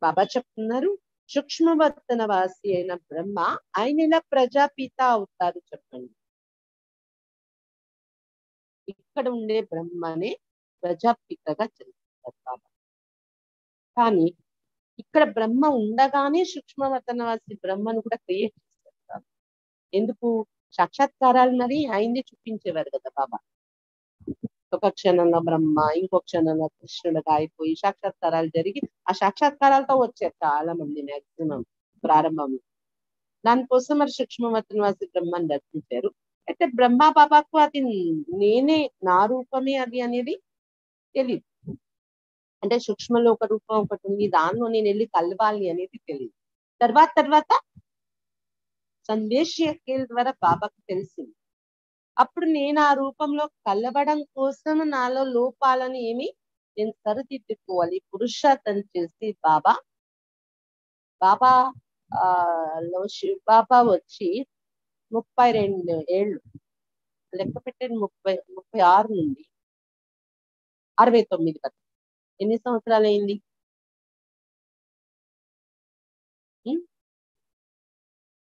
బాబా చెప్తున్నారు సూక్ష్మవర్తన వాసి అయిన బ్రహ్మ ఆయన ఇలా ప్రజాపిత అవుతారు చెప్పండి. ఇక్కడ ఉండే బ్రహ్మనే ప్రజాపితగా చెప్తారు బాబా. కానీ ఇక్కడ బ్రహ్మ ఉండగానే సూక్ష్మవర్తన వాసి బ్రహ్మను కూడా క్రియేట్ చేస్తారు. ఎందుకు? సాక్షాత్కారాలు మరి ఆయన్ని చూపించేవారు కదా బాబా. ఒక క్షణంలో బ్రహ్మ, ఇంకో క్షణంలో కృష్ణుడుగా అయిపోయి సాక్షాత్కారాలు జరిగి ఆ సాక్షాత్కారాలతో వచ్చారు చాలా మంది మాక్సిమం ప్రారంభంలో. దానికోసం మరి సూక్ష్మవతి నివాసి బ్రహ్మని దర్శించారు. అయితే బ్రహ్మ బాబాకు అది నేనే, నా రూపమే అది అనేది తెలియదు. అంటే సూక్ష్మలో ఒక రూపం ఒకటి ఉంది, దానిలో నేను వెళ్ళి కలవాలి అనేది తెలియదు. తర్వాత సందేశీయ ద్వారా బాబాకు తెలిసింది. అప్పుడు నేను ఆ రూపంలో కలవడం కోసం నాలో లోపాలను నేను సరిదిద్దుకోవాలి, పురుషార్థం చేసి బాబా లో శివ బాబా వచ్చి 32 ఏళ్ళు లెక్క పెట్టండి, 36 నుండి 69 వరకు ఎన్ని సంవత్సరాలు అయింది?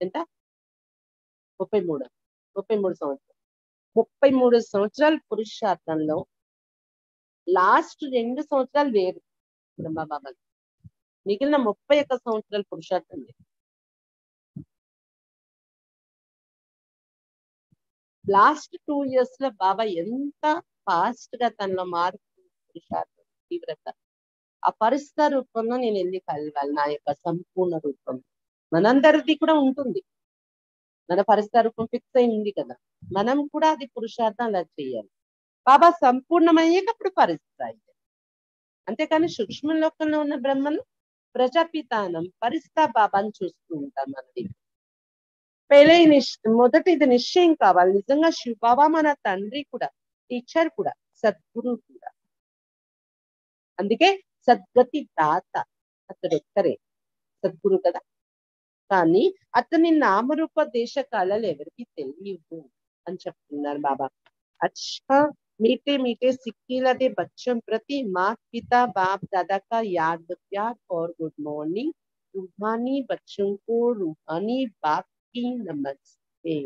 ఎంత? 33 సంవత్సరాలు. 33 సంవత్సరాల పురుషార్థంలో లాస్ట్ 2 సంవత్సరాలు వేరు బ్రహ్మబాబా, మిగిలిన 31 సంవత్సరాల పురుషార్థం లేదు. లాస్ట్ 2 years లో బాబా ఎంత ఫాస్ట్ గా తనలో మార్పు, పురుషార్థం, తీవ్రత, ఆ పరిస్థితి రూపంలో నేను వెళ్ళి కలవాలి, నా యొక్క సంపూర్ణ రూపం. మనందరిది కూడా ఉంటుంది, మన పరిస్థితి రూపం ఫిక్స్ అయింది కదా, మనం కూడా అది పురుషార్థం అలా చేయాలి. బాబా సంపూర్ణమయ్యేటప్పుడు పరిస్థితి అయింది. అంతేకాని సూక్ష్మ లోకంలో ఉన్న బ్రహ్మను ప్రజాపితానం పరిస్థితి బాబాని చూస్తూ ఉంటాం. మనది మొదట ఇది నిశ్చయం కావాలి, నిజంగా శివబాబా మన తండ్రి కూడా, టీచర్ కూడా, సద్గురు కూడా. అందుకే సద్గతి దాత అతడు ఒక్కరే సద్గురు కదా. కానీ అతని నామరూప దేశ కాలాలు ఎవరికి తెలియవు అని చెప్తున్నారు బాబా. अच्छा मीठे मीठे सिक्कीला दे बच्चों प्रति माँ पिता बाप दादा का याद प्यार और गुड मॉर्निंग। रूहानी बच्चों को रूहानी बाप की नमस्ते।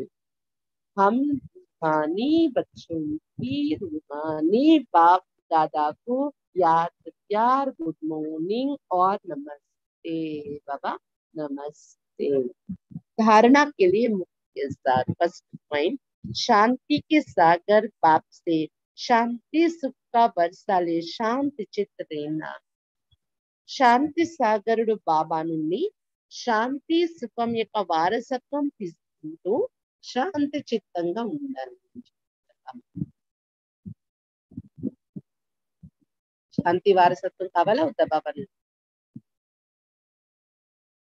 हम रूहानी बच्चों की रूहानी बाप दादा को याद प्यार गुड मॉर्निंग और नमस्ते बाबा, नमस्ते। धारणा के लिए मुख्य सार, फर्स्ट पॉइंट, शांति के सागर बाप से शांति सुख का वर्षा ले शांति चित्त रहना। శాంతి సాగరుడు బాబా నుండి శాంతి సుఖం యొక్క వారసత్వం తీసుకుంటూ శాంతి చిత్తంగా ఉండాలి. శాంతి వారసత్వం కావాలా వద్దా బాబా?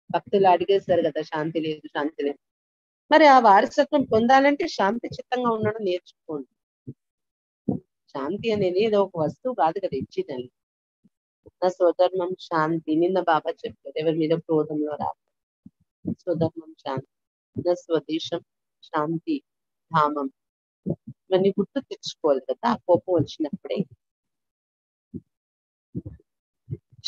భక్తులు అడిగేశారు కదా, శాంతి లేదు శాంతి లేదు. మరి ఆ వారసత్వం పొందాలంటే శాంతి చిత్తంగా ఉండడం నేర్చుకోండి. శాంతి అనేది ఏదో ఒక వస్తువు కాదు కదా ఇచ్చిందని. నా స్వధర్మం శాంతి, నిన్న బాబా చెప్పారు, ఎవరి మీద క్రోధంలో రాదు. స్వధర్మం శాంతి, నా స్వదేశం శాంతి ధామం, ఇవన్నీ గుర్తు తెచ్చుకోవాలి కదా ఆ కోపం వచ్చినప్పుడే.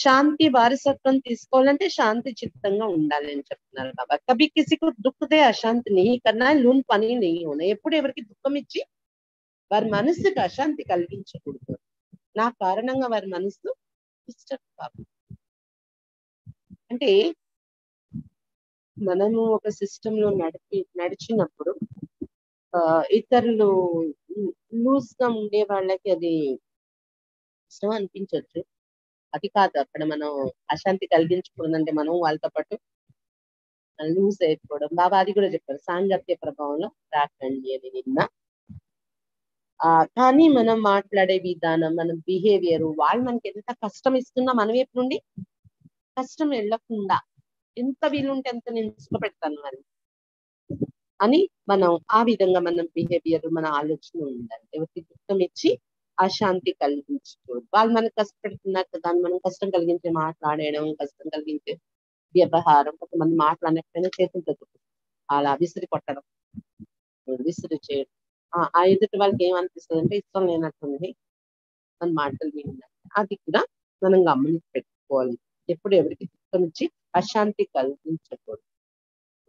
శాంతి వారసత్వం తీసుకోవాలంటే శాంతి చిత్తంగా ఉండాలి అని చెప్తున్నారు బాబా. కభీ కిసికు దుఃఖదే అశాంతి నెహీ కర్నా, లూన్ పని నెహీ హోనా. ఎప్పుడు ఎవరికి దుఃఖం ఇచ్చి వారి మనసుకు అశాంతి కలిగించకూడదు. నా కారణంగా వారి మనసు డిస్టర్బ్ కాదు. అంటే మనము ఒక సిస్టమ్ లో నడిచినప్పుడు ఇతరులు లూజ్ గా ఉండే వాళ్ళకి అది ఇష్టం అనిపించవచ్చు. అది కాదు అక్కడ మనం అశాంతి కలిగించకూడదంటే మనం వాళ్ళతో పాటు లూజ్ అయిపోవడం. బాబా అది కూడా చెప్పారు, సాంగత్య ప్రభావంలో రాకండి అని నిన్న. కానీ మనం మాట్లాడే విధానం, మన బిహేవియర్, వాళ్ళు మనకి ఎంత కష్టం ఇస్తున్నా మన వైపు నుండి కష్టం వెళ్ళకుండా ఎంత వీలుంటే ఎంత నేను ఇష్టపెడతాను అని మనం ఆ విధంగా మన బిహేవియర్, మన ఆలోచన ఉండాలి. ఎవరికి దుఃఖం ఇచ్చి అశాంతి కలిగించకూడదు. వాళ్ళు మనకు కష్టపెడుతున్నారు కదా, మనం కష్టం కలిగించే మాట్లాడడం, కష్టం కలిగించే వ్యవహారం, కొంతమంది మాట్లాడినట్లయినా చేతులతో అలా విసిరి కొట్టడం, విసిరి చేయడం, ఆ ఎదుటి వాళ్ళకి ఏమనిపిస్తుంది అంటే ఇష్టం లేనట్టుంది మన మాటలు విన్నారు. అది కూడా మనం గమనించి పెట్టుకోవాలి. ఎప్పుడు ఎవరికి దుఃఖం ఇచ్చి అశాంతి కలిగించకూడదు.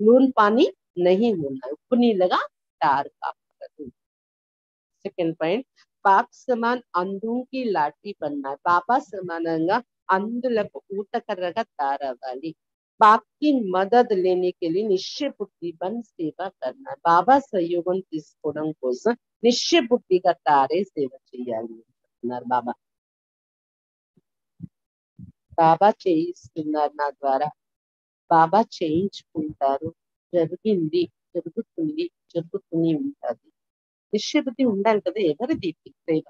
నూన్ పానీ నహీ ఉన్నా, ఉప్పు నీళ్ళగా తయారు కాకూడదు. సెకండ్ పాయింట్, బాప్ సమాన్ అంధుకి లాఠీ బన్నా, బాబా సమానంగా అందులకు ఊటకర్రగా తయారవ్వాలి. बाकी मदद लेने के लिए निश्चय बुद्धि बन सेवा करना, బాబా సహయోగం తీసుకోవడం కోసం నిశ్చయ బుద్ధిగా తారే సేవ చేయాలి అంటున్నారు బాబా. బాబా చేయిస్తున్నారు నా ద్వారా, బాబా చేయించుకుంటారు, జరిగింది, జరుగుతుంది, జరుగుతూనే ఉంటుంది. నిశ్చయ బుద్ధి ఉండాలి కదా. ఎవరిది సేవ?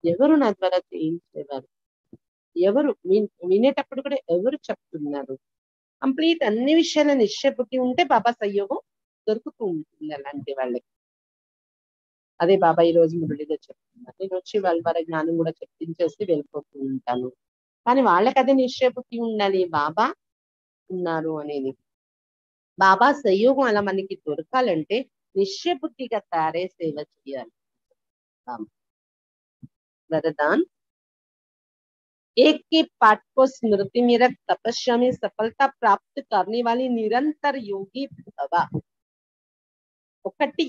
ఎవరు నా ద్వారా చేయించేవారు? ఎవరు వినేటప్పుడు కూడా ఎవరు చెప్తున్నారు? కంప్లీట్ అన్ని విషయాల నిశ్చయ బుద్ధి ఉంటే బాబా సహయోగం దొరుకుతూ ఉంటుంది అలాంటి వాళ్ళకి. అదే బాబా ఈ రోజు మురళిగా చెప్తున్నారు. నేను వచ్చి వాళ్ళ ద్వారా జ్ఞానం కూడా చెప్పించేసి వెళ్ళిపోతూ ఉంటాను. కానీ వాళ్ళకి అదే నిశ్చయ బుద్ధి ఉండాలి, బాబా ఉన్నారు అనేది. బాబా సహయోగం అలా మనకి దొరకాలంటే నిశ్చయ బుద్ధిగా తారే సేవ చేయాలి. वरदान, एक के पाठ को स्मृति में रख तपस्या में सफलता प्राप्त करने वाली निरंतर योगी भव. ఒకటి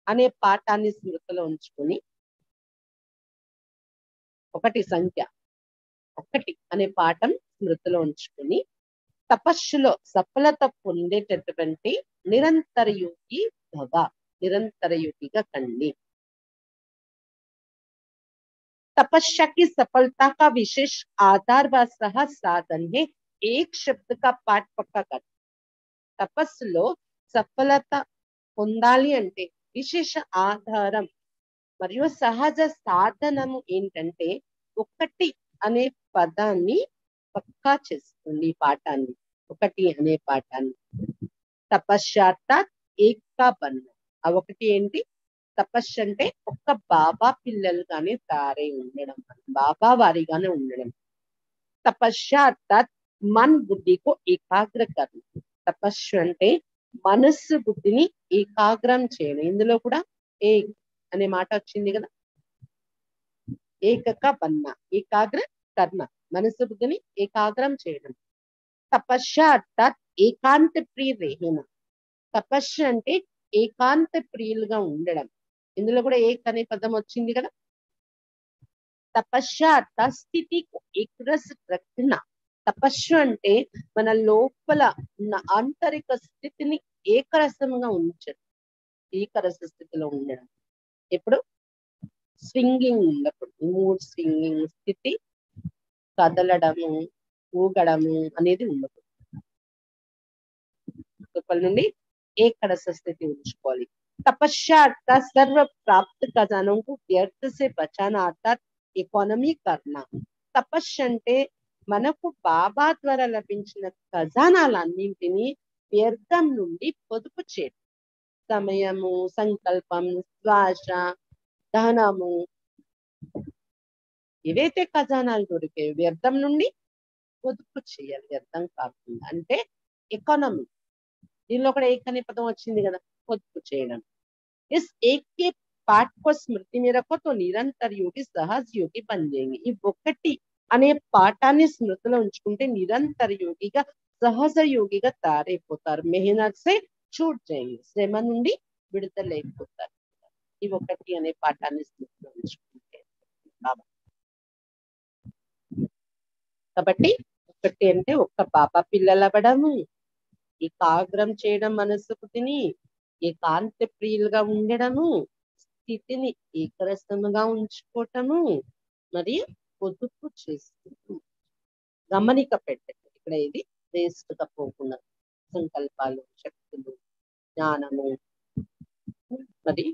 అనే పాఠాన్ని స్మృతిలో ఉంచుకొని, ఒకటి సంఖ్య, ఒకటి అనే పాఠం స్మృతిలో ఉంచుకొని తపస్సులో సఫలత పొందేటటువంటి నిరంతర యోగి భవ, నిరంతర యోగిగా కండి. तपस्या की सफलता का विशेष आधार व सहज साधन है एक शब्द का पाठ पक्का कर. తపస్సులో సఫలత పొందాలి అంటే విశేష ఆధారం మరియు సహజ సాధనము ఏంటంటే ఒకటి అనే పదాన్ని పక్కా చేస్తుంది. పాఠాన్ని, ఒకటి అనే పాఠాన్ని. తపశ్చాత్ ఏకా బన్న. ఆ ఒకటి ఏంటి? తపస్సు అంటే ఒక్క బాబా పిల్లలుగానే తారై ఉండడం, బాబా వారిగానే ఉండడం. తపశ్చాత్ మన్ బుద్ధికు ఏకాగ్ర కర్మ. తపస్సు అంటే మనస్సు బుద్ధిని ఏకాగ్రం చేయడం. ఇందులో కూడా ఏ అనే మాట వచ్చింది కదా. ఏకక బన్న, ఏకాగ్ర కర్మ, మనస్సు బుద్ధిని ఏకాగ్రం చేయడం. తపశ్చాత్ ఏకాంత ప్రియ రేహన. తపస్సు అంటే ఏకాంత ప్రియులుగా ఉండడం. ఇందులో కూడా ఏక్ అనే పదం వచ్చింది కదా. తపశ్చాత్ స్థితికి ఏకరస్ రక్షణ. తపస్సు అంటే మన లోపల ఉన్న ఆంతరిక స్థితిని ఏకరసంగా ఉంచడం, ఏకరస స్థితిలో ఉండడం. ఎప్పుడు స్వింగింగ్ ఉన్నప్పుడు, మూడ్ స్వింగింగ్ స్థితి, కదలడము, ఊగడము అనేది ఉండదు. లోపల నుండి ఏకరస స్థితి ఉంచుకోవాలి. तपश्चात सर्व प्राप्त खजानों को व्यर्थ से बचाना अर्थात इकोनॉमी करना. తపస్సు అంటే మనకు బాబా ద్వారా లభించిన ఖజానాలన్నింటినీ వ్యర్థం నుండి పొదుపు చేయడం. సమయము, సంకల్పం, శ్వాస, ధనము, ఏవైతే ఖజానాలు దొరికాయో వ్యర్థం నుండి పొదుపు చేయాలి, వ్యర్థం కాకుండా. అంటే ఎకానమీ. దీనిలో కూడా ఏక్ అనే పదం వచ్చింది కదా, పొదుపు చేయడం. इस एक के पाठ को स्मृति में रखो तो निरंतर योगी सहज योगी बन जाएंगे. ఈ ఒకటి అనే పాఠాన్ని స్మృతిలో ఉంచుకుంటే నిరంతర యోగిగా, సహజ యోగిగా తయారైపోతారు. మెహనత్ సే छूट जाएंगे, శ్రమ నుండి విడుదలైపోతారు. ఈ ఒకటి అనే పాఠాన్ని స్మృతిలో ఉంచుకుంటే. కాబట్టి ఒకటి అంటే ఒక్క బాబా పిల్లలవ్వడము, ఏకాగ్రం చేయడం, మనస్సుకు తిని ఏకాంత ప్రియులుగా ఉండడము, స్థితిని ఏకరసముగా ఉంచుకోవటము, మరియు పొదుపు చేస్తూ గమనిక పెట్టండి. ఇక్కడ ఇది వేస్ట్ గా పోకుండా సంకల్పాలు, శక్తులు, జ్ఞానము, మరి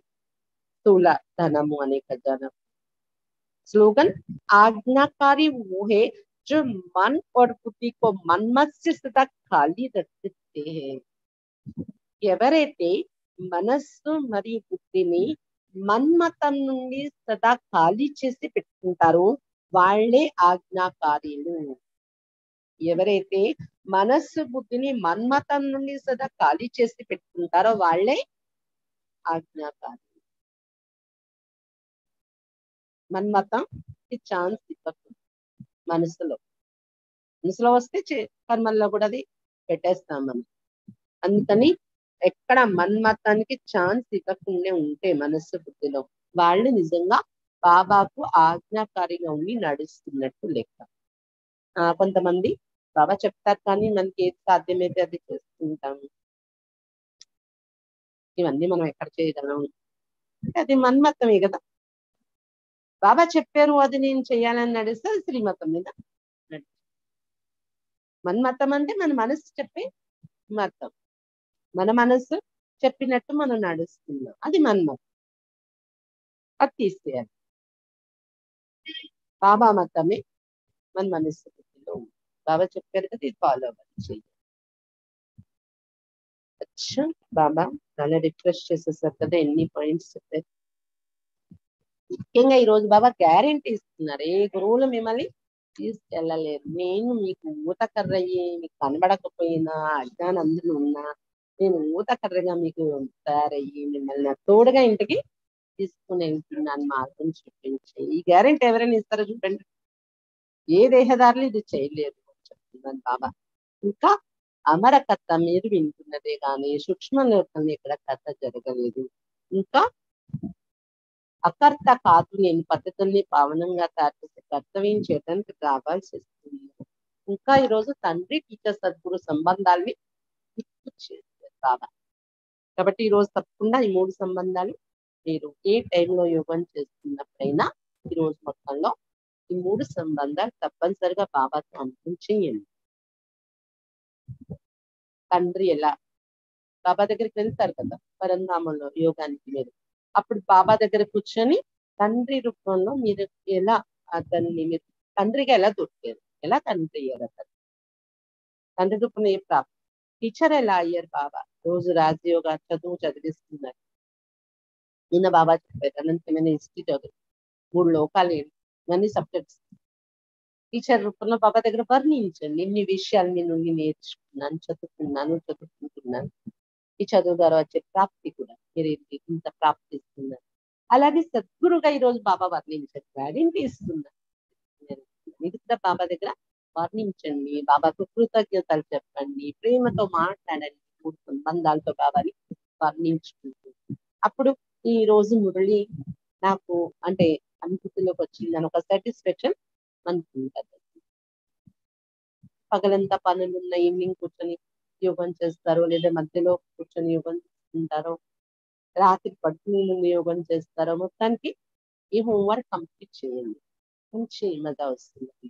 స్థూల ధనము అనే ఖజానా. स्लोगन, आज्ञाकारी वो है जो मन और बुद्धि को मनमत से सदा खाली रखते हैं. ఎవరైతే మనస్సు మరియు బుద్ధిని మన్మతం నుండి సదా ఖాళీ చేసి పెట్టుకుంటారో వాళ్లే ఆజ్ఞాకారీలు. ఎవరైతే మనస్సు బుద్ధిని మన్మతం నుండి సదా ఖాళీ చేసి పెట్టుకుంటారో వాళ్లే ఆజ్ఞాకారి. మన్మతం ఛాన్స్ ఇవ్వకుండా మనసులో వస్తే కర్మల్లో కూడా అది పెట్టేస్తాం మనం. అందుకని ఎక్కడ మన్మతానికి ఛాన్స్ ఇవ్వకుండా ఉంటే మనస్సు బుద్ధిలో వాళ్ళు నిజంగా బాబాకు ఆజ్ఞాకారిగా ఉండి నడుస్తున్నట్టు లెక్క. కొంతమంది బాబా చెప్తారు కానీ మనకి ఏది సాధ్యమైతే అది చేస్తుంటాం. ఇవన్నీ మనం ఎక్కడ చేయగలం అంటే అది మన్మత్తమే కదా. బాబా చెప్పారు అది నేను చెయ్యాలని నడిస్తే అది శ్రీమతం మీద నడుస్తుంది. మన్మతం అంటే మన మనసు చెప్పే మతం, మన మనసు చెప్పినట్టు మనం నడుస్తున్నాం, అది మన్మతం. అది తీసేయాలి. బాబా మతమే మన మనసు బుద్ధిలో ఉంది. బాబా చెప్పారు కదా ఇది ఫాలో అవ్వాలి చెయ్యాలి. అచ్చా బాబా చాలా రిఫ్రెష్ చేసేసారు కదా, ఎన్ని పాయింట్స్ చెప్పారు. ముఖ్యంగా ఈ రోజు బాబా గ్యారెంటీ ఇస్తున్నారు, ఏ గురువులు మిమ్మల్ని తీసుకెళ్ళలేరు. నేను మీకు ఊతకర్రయ్యి మీకు కనబడకపోయినా అజ్ఞానం అందులో ఉన్నా నేను ఊతకర్రగా మీకు తయారయ్యి మిమ్మల్ని నా తోడుగా ఇంటికి తీసుకుని వెళ్తున్నాను మార్గం చూపించి. ఈ గ్యారెంటీ ఎవరైనా ఇస్తారో చూడండి. ఏ దేహదారులు ఇది చేయలేరు చెప్తున్నాను బాబా. ఇంకా అమర కథ మీరు వింటున్నదే కానీ సూక్ష్మ లోకంలో ఇక్కడ కథ జరగలేదు. ఇంకా అకర్త కాదు, నేను పద్ధతుల్ని పావనంగా తయారు చేసే కర్తవ్యం చేయడానికి రావాల్సి వస్తుంది. ఇంకా ఈరోజు తండ్రి టీచర్ సద్గురు సంబంధాల్ని గుర్తు చేస్తారు బాబా. కాబట్టి ఈరోజు తప్పకుండా ఈ 3 సంబంధాలు మీరు ఏ టైంలో యోగం చేస్తున్నప్పుడైనా ఈ రోజు మొత్తంలో ఈ 3 సంబంధాలు తప్పనిసరిగా బాబాతో అనుభవం చేయండి. తండ్రి ఎలా బాబా దగ్గరికి వెళ్తారు కదా పరంధామంలో యోగానికి మీరు, అప్పుడు బాబా దగ్గర కూర్చొని తండ్రి రూపంలో మీరు ఎలా అతన్ని మీరు తండ్రిగా ఎలా దొరికారు, ఎలా తండ్రి అయ్యారు, అతను తండ్రి రూపంలో ఏ ప్రాప్తి. టీచర్ ఎలా అయ్యారు బాబా, రోజు రాజయోగ చదువు చదివిస్తున్నారు. నిన్న బాబా చెప్పారు అనంతమైన హిస్టరీ చదువు 3 లోకాలు ఇవన్నీ సబ్జెక్ట్స్. టీచర్ రూపంలో బాబా దగ్గర వర్ణించండి, ఇన్ని విషయాలు నేను నేర్చుకున్నాను, చదువుకుంటున్నాను. ఈ చదువు ద్వారా వచ్చే ప్రాప్తి కూడా మీరు ఇంత ప్రాప్తిస్తున్నారు. అలాగే సద్గురుగా ఈ రోజు బాబా వర్ణించారు, గ్యారెంటీ ఇస్తున్నారు. ఇది కూడా బాబా దగ్గర వర్ణించండి, బాబాకు కృతజ్ఞతలు చెప్పండి, ప్రేమతో మాట్లాడండి, 3 సంబంధాలతో బాబాని వర్ణించుకుంటూ. అప్పుడు ఈ రోజు మురళి నాకు అంటే అనుభూతిలోకి వచ్చిందని ఒక సాటిస్ఫాక్షన్ మనకు ఉంటుంది. పగలంతా పనులున్న ఈవినింగ్ కూర్చొని యోగం చేస్తారు, లేదా మధ్యలో కూర్చొని యోగం చేసుకుంటారో, రాత్రి పడుకునే ముందు యోగం చేస్తారో, మొత్తానికి ఈ హోంవర్క్ కంప్లీట్ చేయండి, మంచి మజా వస్తుంది.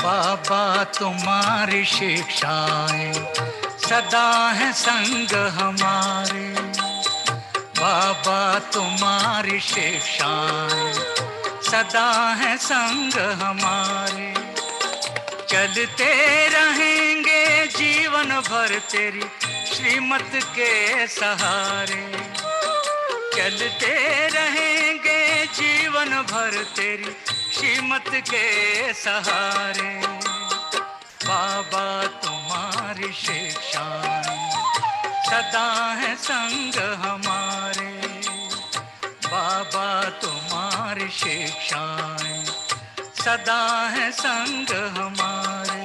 बाबा तुम्हारी शिक्षाएं सदा है संग हमारे, बाबा तुम्हारी शिक्षाएं सदा है संग हमारे। चलते रहेंगे जीवन भर तेरी श्रीमत के सहारे, चलते रहेंगे जीवन भर तेरी श्रीमत के सहारे। बाबा तुम्हारी शिक्षाएं सदा है संग हमारे, बाबा तुम्हारी शिक्षाएं सदा है संग हमारे।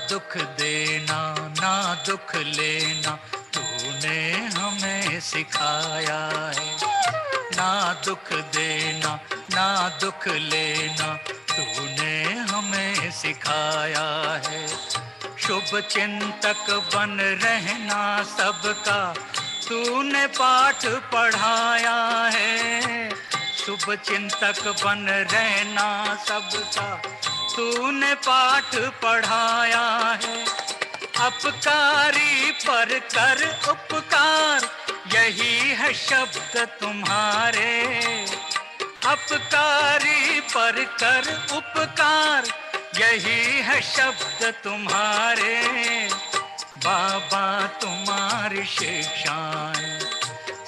दुख देना ना दुख लेना तूने हमें सिखाया है। ना दुख देना ना दुख लेना तूने हमें सिखाया है। शुभ चिंतक बन रहना सबका तूने पाठ पढ़ाया है। शुभ चिंतक बन रहना सबका तूने पाठ पढ़ाया है। अपकारी पर कर उपकार यही है शब्द तुम्हारे। अपकारी पर कर उपकार यही है शब्द तुम्हारे। बाबा तुम्हारी शिक्षाएं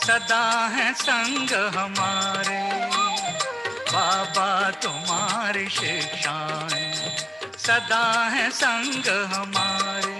सदा है संग हमारे। बाबा तुम्हारी शिक्षाएं सदा है संग हमारे।